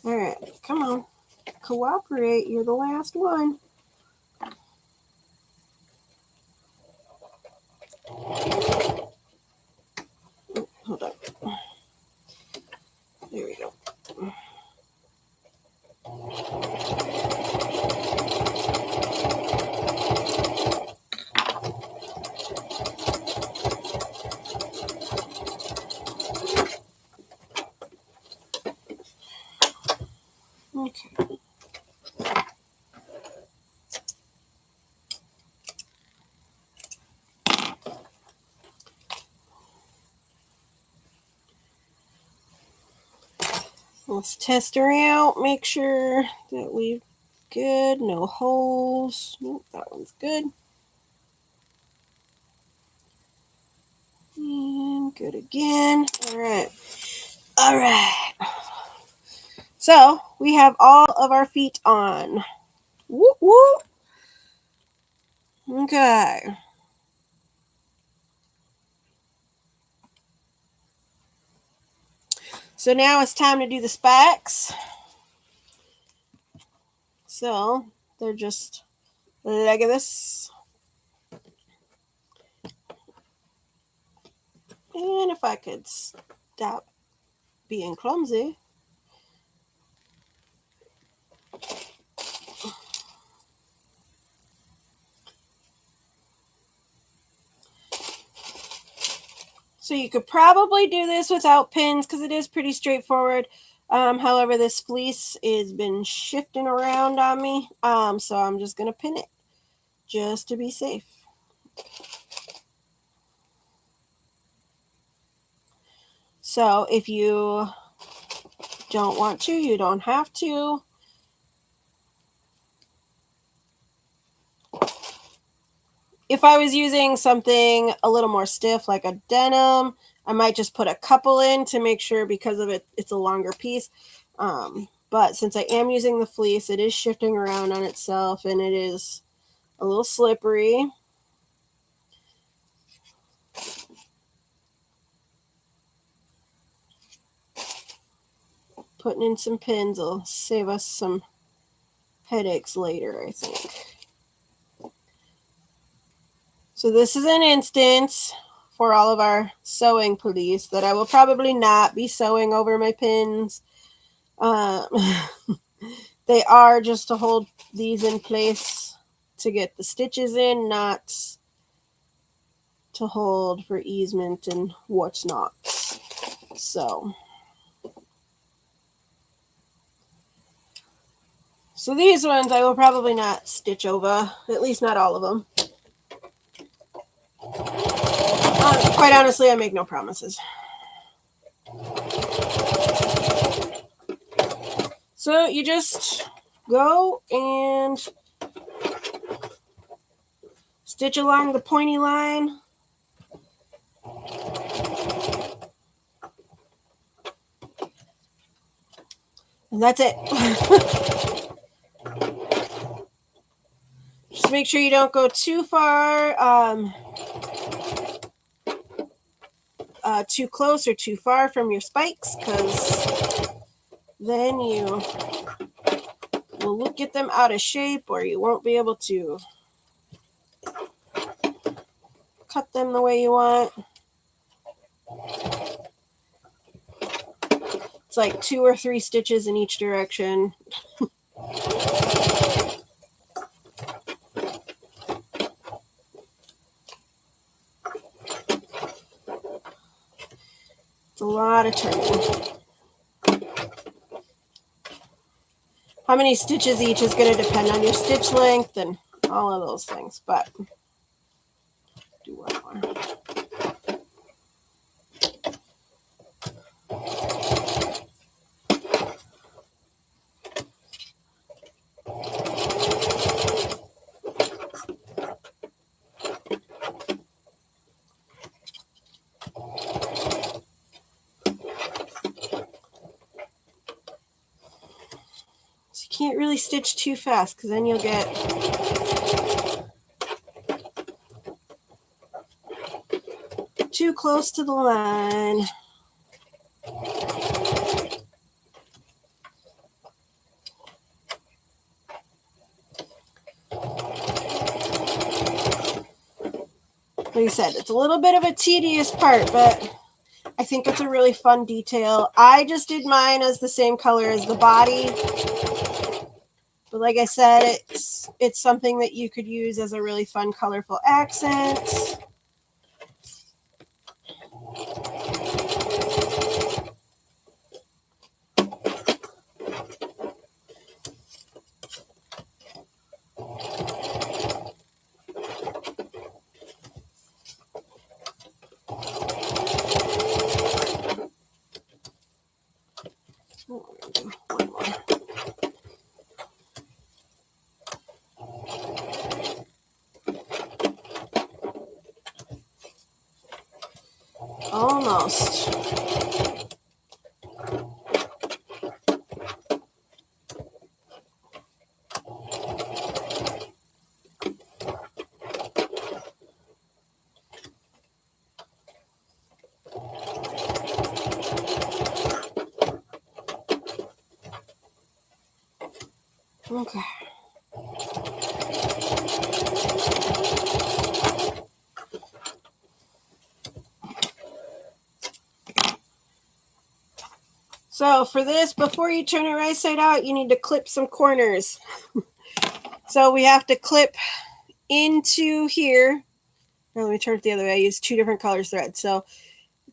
All right, come on. Cooperate. You're the last one. Hold on. There we go. Okay. Let's test her out. Make sure that we've good. No holes. Nope, that one's good. And good again. All right. All right. So we have all of our feet on. Whoop, whoop. Okay. So now it's time to do the spikes. So they're just like this. And if I could stop being clumsy. So you could probably do this without pins because it is pretty straightforward. However, this fleece has been shifting around on me. So I'm just going to pin it just to be safe. So if you don't want to, you don't have to. If I was using something a little more stiff like a denim, I might just put a couple in to make sure because of it, it's a longer piece. But since I am using the fleece, it is shifting around on itself and it is a little slippery. Putting in some pins will save us some headaches later, I think. So this is an instance for all of our sewing police that I will probably not be sewing over my pins. They are just to hold these in place to get the stitches in, not to hold for easement and what's not. So these ones I will probably not stitch over, at least not all of them. Quite honestly, I make no promises. So you just go and stitch along the pointy line. And that's it. Just make sure you don't go too far, too close or too far from your spikes, because then you will get them out of shape or you won't be able to cut them the way you want. It's like 2 or 3 stitches in each direction. It's a lot of turning. How many stitches each is going to depend on your stitch length and all of those things, but do one more. Can't really stitch too fast because then you'll get too close to the line. Like I said, it's a little bit of a tedious part, but I think it's a really fun detail. I just did mine as the same color as the body. But like I said, it's something that you could use as a really fun, colorful accent. Almost. Okay. So for this, before you turn it right side out, you need to clip some corners. So we have to clip into here. Now let me turn it the other way. I use 2 different colors thread. So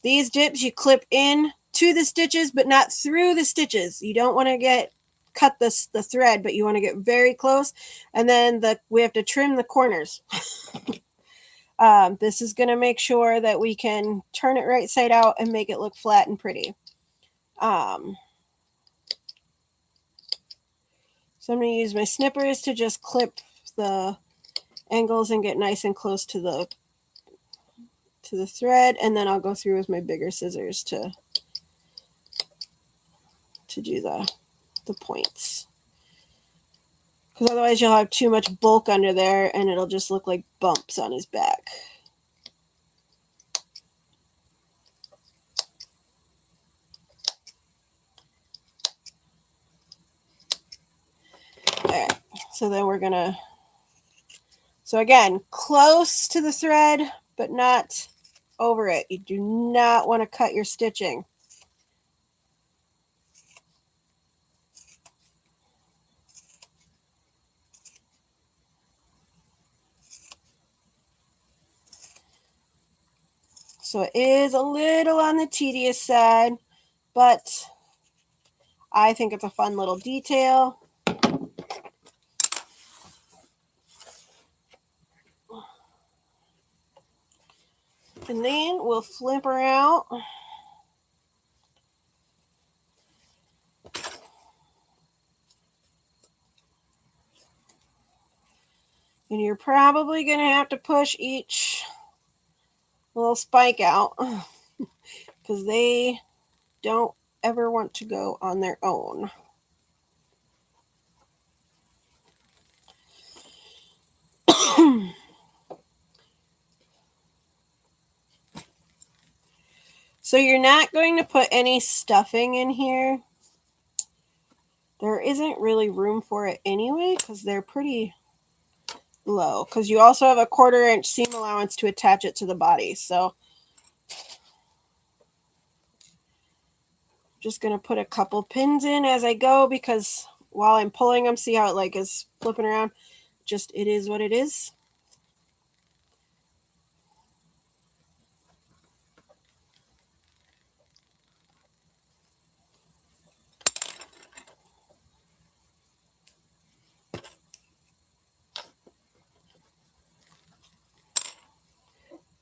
these dips you clip in to the stitches, but not through the stitches. You don't want to cut the thread, but you want to get very close. And then we have to trim the corners. This is going to make sure that we can turn it right side out and make it look flat and pretty. So I'm going to use my snippers to just clip the angles and get nice and close to the thread, and then I'll go through with my bigger scissors to do the points. Because otherwise you'll have too much bulk under there and it'll just look like bumps on his back. Alright, so then we're gonna, so again, close to the thread, but not over it. You do not want to cut your stitching. So it is a little on the tedious side, but I think it's a fun little detail. And then we'll flip her out. And you're probably going to have to push each little spike out because they don't ever want to go on their own. So you're not going to put any stuffing in here. There isn't really room for it anyway because they're pretty low. Because you also have a 1/4 inch seam allowance to attach it to the body. So just going to put a couple pins in as I go because while I'm pulling them, see how it like is flipping around? Just it is what it is.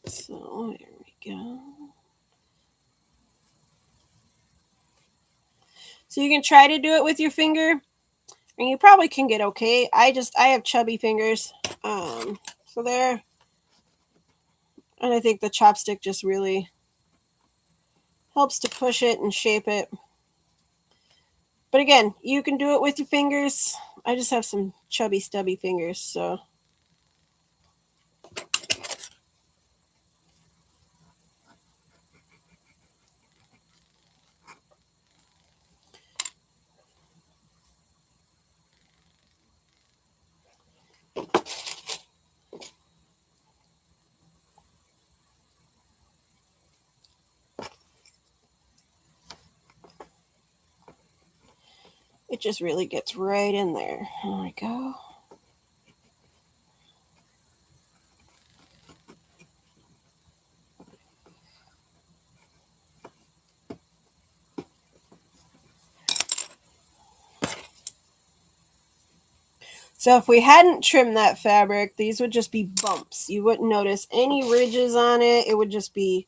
So there we go. So you can try to do it with your finger, and you probably can get okay. I have chubby fingers, so there. And I think the chopstick just really helps to push it and shape it. But again, you can do it with your fingers. I just have some chubby, stubby fingers, so. It just really gets right in there. There we go. So if we hadn't trimmed that fabric, these would just be bumps. You wouldn't notice any ridges on it. It would just be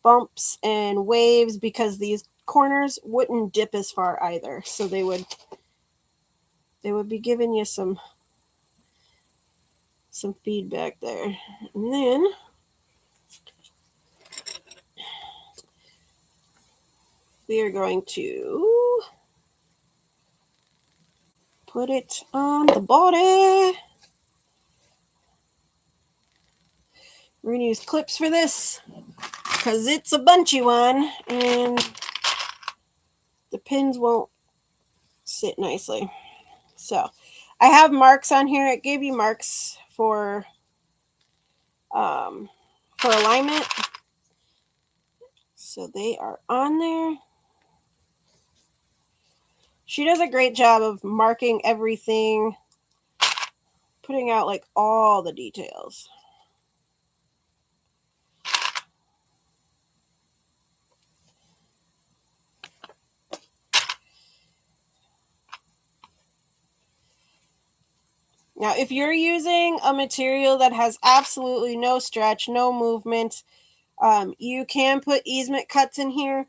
bumps and waves because these corners wouldn't dip as far either. So they would be giving you some feedback there. And then we are going to put it on the body. We're going to use clips for this because it's a bunchy one and the pins won't sit nicely. So I have marks on here. It gave you marks for alignment. So they are on there. She does a great job of marking everything, putting out like all the details. Now, if you're using a material that has absolutely no stretch, no movement, you can put easement cuts in here.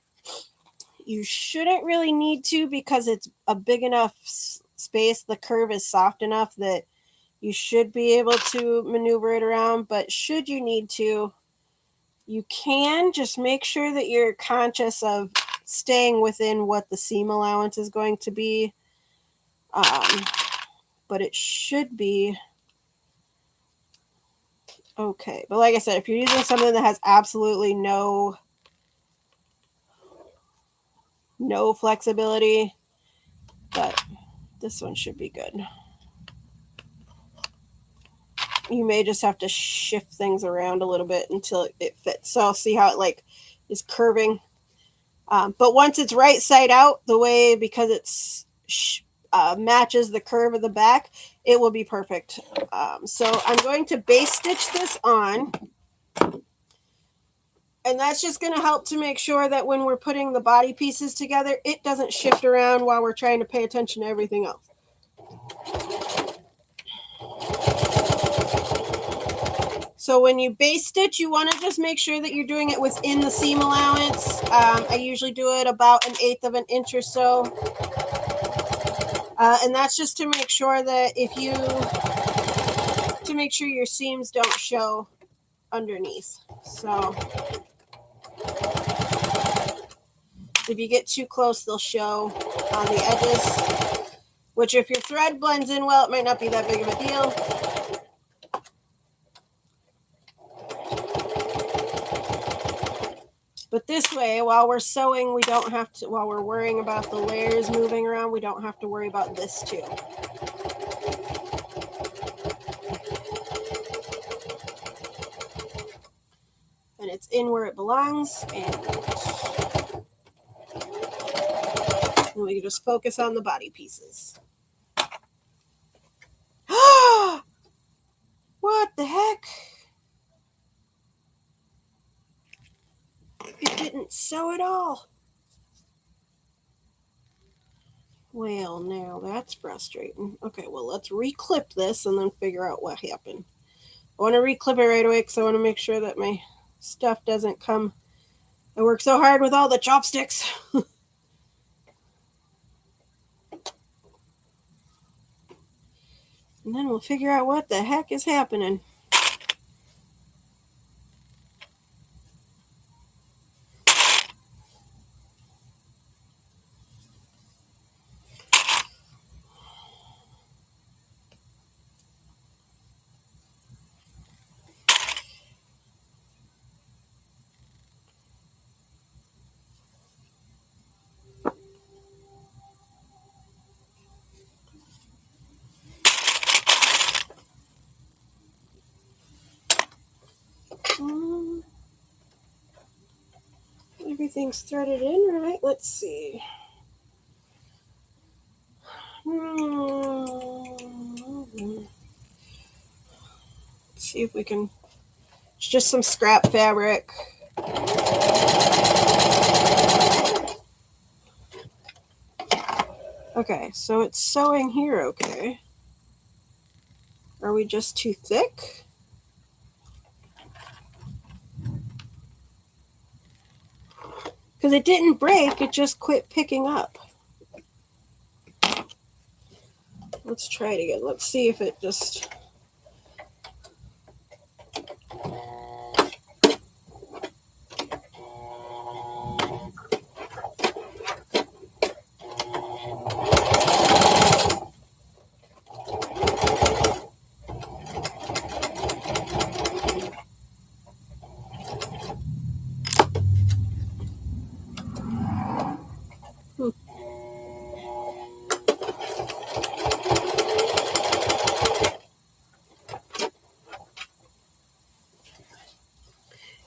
You shouldn't really need to because it's a big enough space. The curve is soft enough that you should be able to maneuver it around. But should you need to, you can. Just make sure that you're conscious of staying within what the seam allowance is going to be. But it should be okay. But like I said, if you're using something that has absolutely no flexibility, but this one should be good. You may just have to shift things around a little bit until it fits. So see how it like is curving. But once it's right side out, the way, because it's matches the curve of the back, it will be perfect. So I'm going to base stitch this on. And that's just going to help to make sure that when we're putting the body pieces together, it doesn't shift around while we're trying to pay attention to everything else. So when you base stitch, you want to just make sure that you're doing it within the seam allowance. I usually do it about 1/8 of an inch or so. And that's just to make sure that to make sure your seams don't show underneath. So if you get too close, they'll show on the edges, which if your thread blends in well, it might not be that big of a deal. But this way, while we're sewing, we don't have to, while we're worrying about the layers moving around, we don't have to worry about this too. And it's in where it belongs, and we can just focus on the body pieces. What the heck? It didn't sew at all. Well, now that's frustrating. Okay, well, let's reclip this and then figure out what happened. I want to reclip it right away because I want to make sure that my stuff doesn't come. I work so hard with all the chopsticks. And then we'll figure out what the heck is happening. Everything's threaded in, right? Let's see. Let's see if we can. It's just some scrap fabric. Okay, so it's sewing here okay. Are we just too thick? Because it didn't break, it just quit picking up. Let's try it again. Let's see if it just...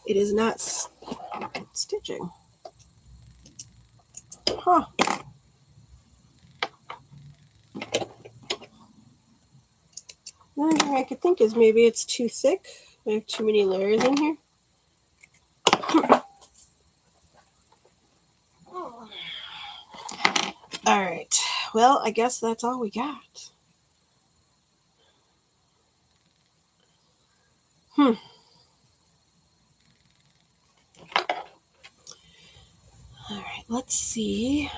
it is not stitching. Huh. The only thing I could think is maybe it's too thick. I have too many layers in here. All right. Well, I guess that's all we got. All right, let's see.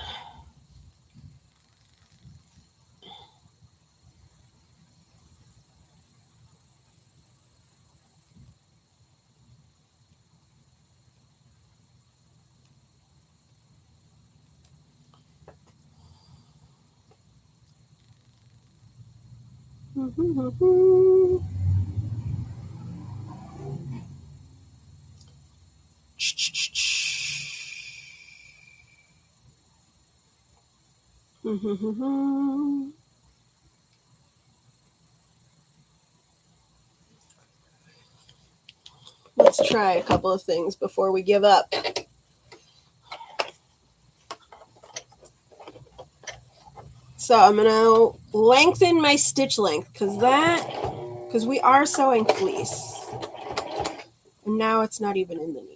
Let's try a couple of things before we give up. So I'm gonna lengthen my stitch length because we are sewing fleece, and now it's not even in the needle.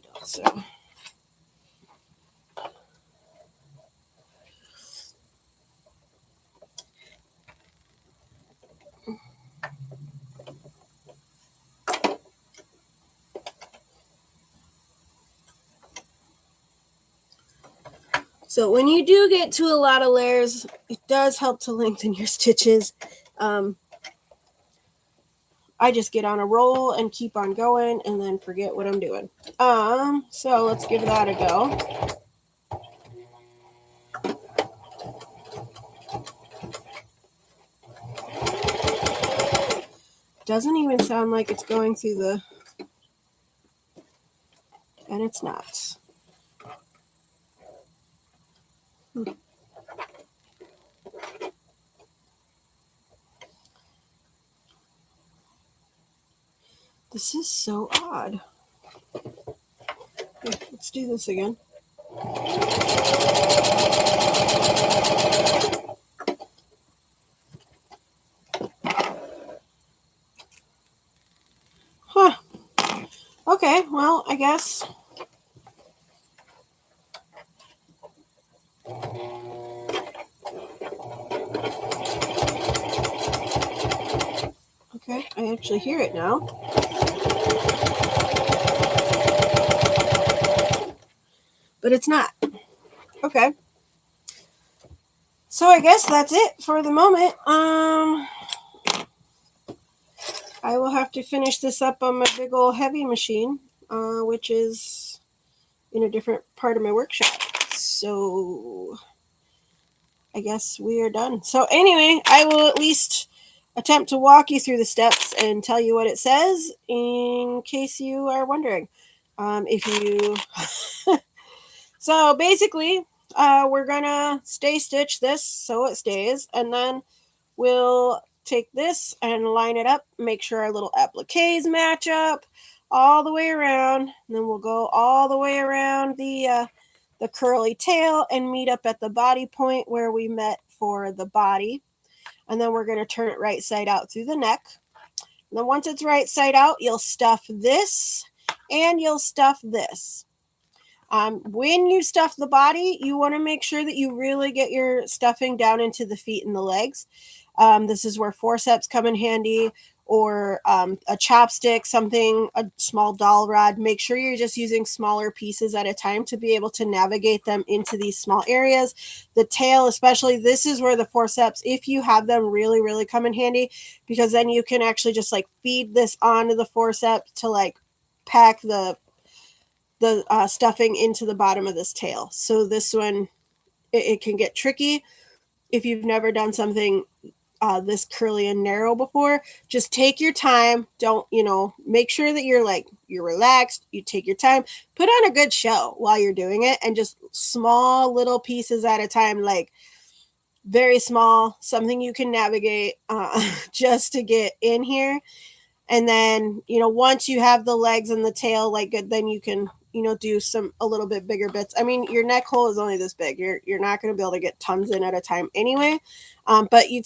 So when you do get to a lot of layers, it does help to lengthen your stitches. I just get on a roll and keep on going and then forget what I'm doing. So let's give that a go. Doesn't even sound like it's going through the... And it's not. This is so odd. Okay, let's do this again. Huh. Okay, well, I guess. Okay, I actually hear it now. But it's not. Okay. So I guess that's it for the moment. I will have to finish this up on my big old heavy machine, which is in a different part of my workshop. So I guess we are done. So anyway, I will at least attempt to walk you through the steps and tell you what it says in case you are wondering. If you... So basically, we're gonna stay stitch this so it stays, and then we'll take this and line it up, make sure our little appliques match up all the way around, and then we'll go all the way around the curly tail and meet up at the body point where we met for the body. And then we're going to turn it right side out through the neck. And then once it's right side out, you'll stuff this and you'll stuff this. When you stuff the body, you want to make sure that you really get your stuffing down into the feet and the legs. This is where forceps come in handy, or a chopstick, something, a small dowel rod. Make sure you're just using smaller pieces at a time to be able to navigate them into these small areas. The tail, especially, this is where the forceps, if you have them, really, really come in handy, because then you can actually just like feed this onto the forceps to like pack the stuffing into the bottom of this tail. So this one, it can get tricky if you've never done something this curly and narrow before. Just take your time. Don't, make sure that you're relaxed. You take your time, put on a good show while you're doing it, and just small little pieces at a time, like very small, something you can navigate just to get in here. And then, once you have the legs and the tail like good, then you can, do some a little bit bigger bits. I mean, your neck hole is only this big. You're not going to be able to get tons in at a time anyway. But you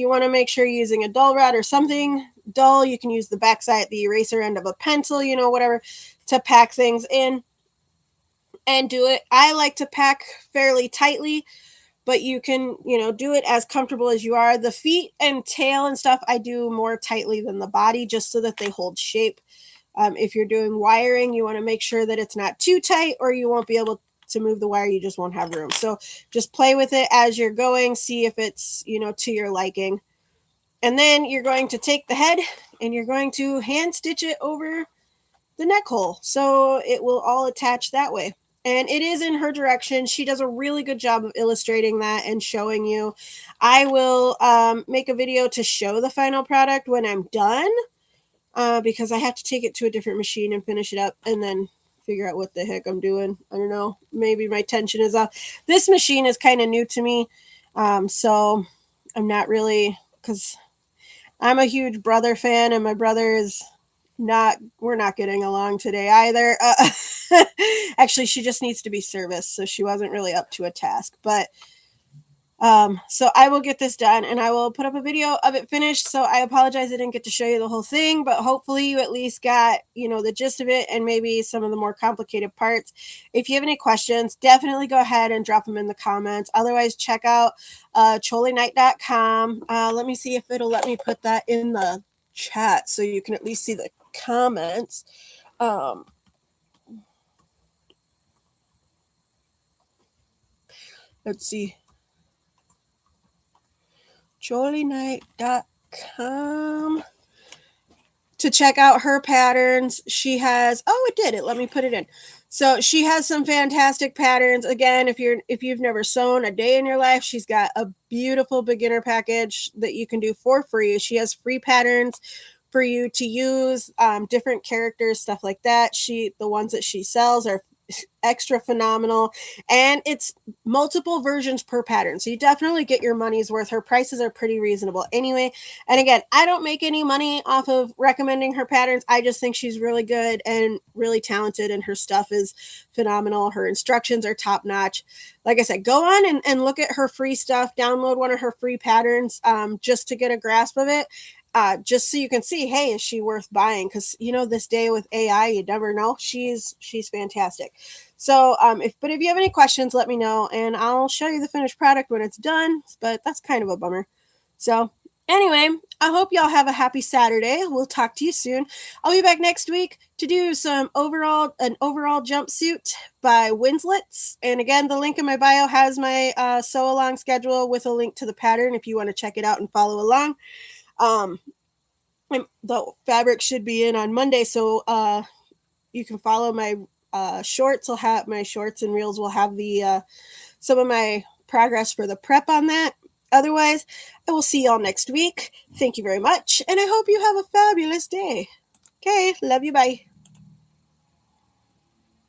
want to make sure you're using a dull rod or something dull. You can use the backside, the eraser end of a pencil, whatever, to pack things in and do it. I like to pack fairly tightly, but you can, do it as comfortable as you are. The feet and tail and stuff, I do more tightly than the body just so that they hold shape. If you're doing wiring, you want to make sure that it's not too tight or you won't be able to move the wire. You just won't have room. So just play with it as you're going, see if it's, to your liking. And then you're going to take the head and you're going to hand stitch it over the neck hole. So it will all attach that way. And it is in her direction. She does a really good job of illustrating that and showing you. I will make a video to show the final product when I'm done because I have to take it to a different machine and finish it up and then figure out what the heck I'm doing. I don't know. Maybe my tension is off. This machine is kind of new to me. So I'm not really, because I'm a huge brother fan and my brother is we're not getting along today either. Actually, she just needs to be serviced, so she wasn't really up to a task. But so I will get this done and I will put up a video of it finished. So I apologize I didn't get to show you the whole thing, but hopefully you at least got, the gist of it and maybe some of the more complicated parts. If you have any questions, definitely go ahead and drop them in the comments. Otherwise, check out CholyKnight.com. Let me see if it'll let me put that in the chat so you can at least see the comments. Let's see. CholyKnight.com to check out her patterns. She has, it did it. Let me put it in. So she has some fantastic patterns. Again, if you've never sewn a day in your life, she's got a beautiful beginner package that you can do for free. She has free patterns for you to use, different characters, stuff like that. The ones that she sells are extra phenomenal, and it's multiple versions per pattern, so you definitely get your money's worth. Her prices are pretty reasonable anyway, and again, I don't make any money off of recommending her patterns. I just think she's really good and really talented, and her stuff is phenomenal. Her instructions are top notch. Like I said, go on and look at her free stuff, download one of her free patterns, just to get a grasp of it. Just so you can see, hey, is she worth buying? Because this day with AI, you never know. She's fantastic. So if you have any questions, let me know and I'll show you the finished product when it's done. But that's kind of a bummer. So anyway, I hope y'all have a happy Saturday. We'll talk to you soon. I'll be back next week to do an overall jumpsuit by Winslets. And again, the link in my bio has my sew along schedule with a link to the pattern if you want to check it out and follow along. The fabric should be in on Monday, so you can follow my shorts. I'll have my shorts and reels will have the some of my progress for the prep on that. Otherwise, I will see y'all next week. Thank you very much, and I hope you have a fabulous day. Okay, love you, bye.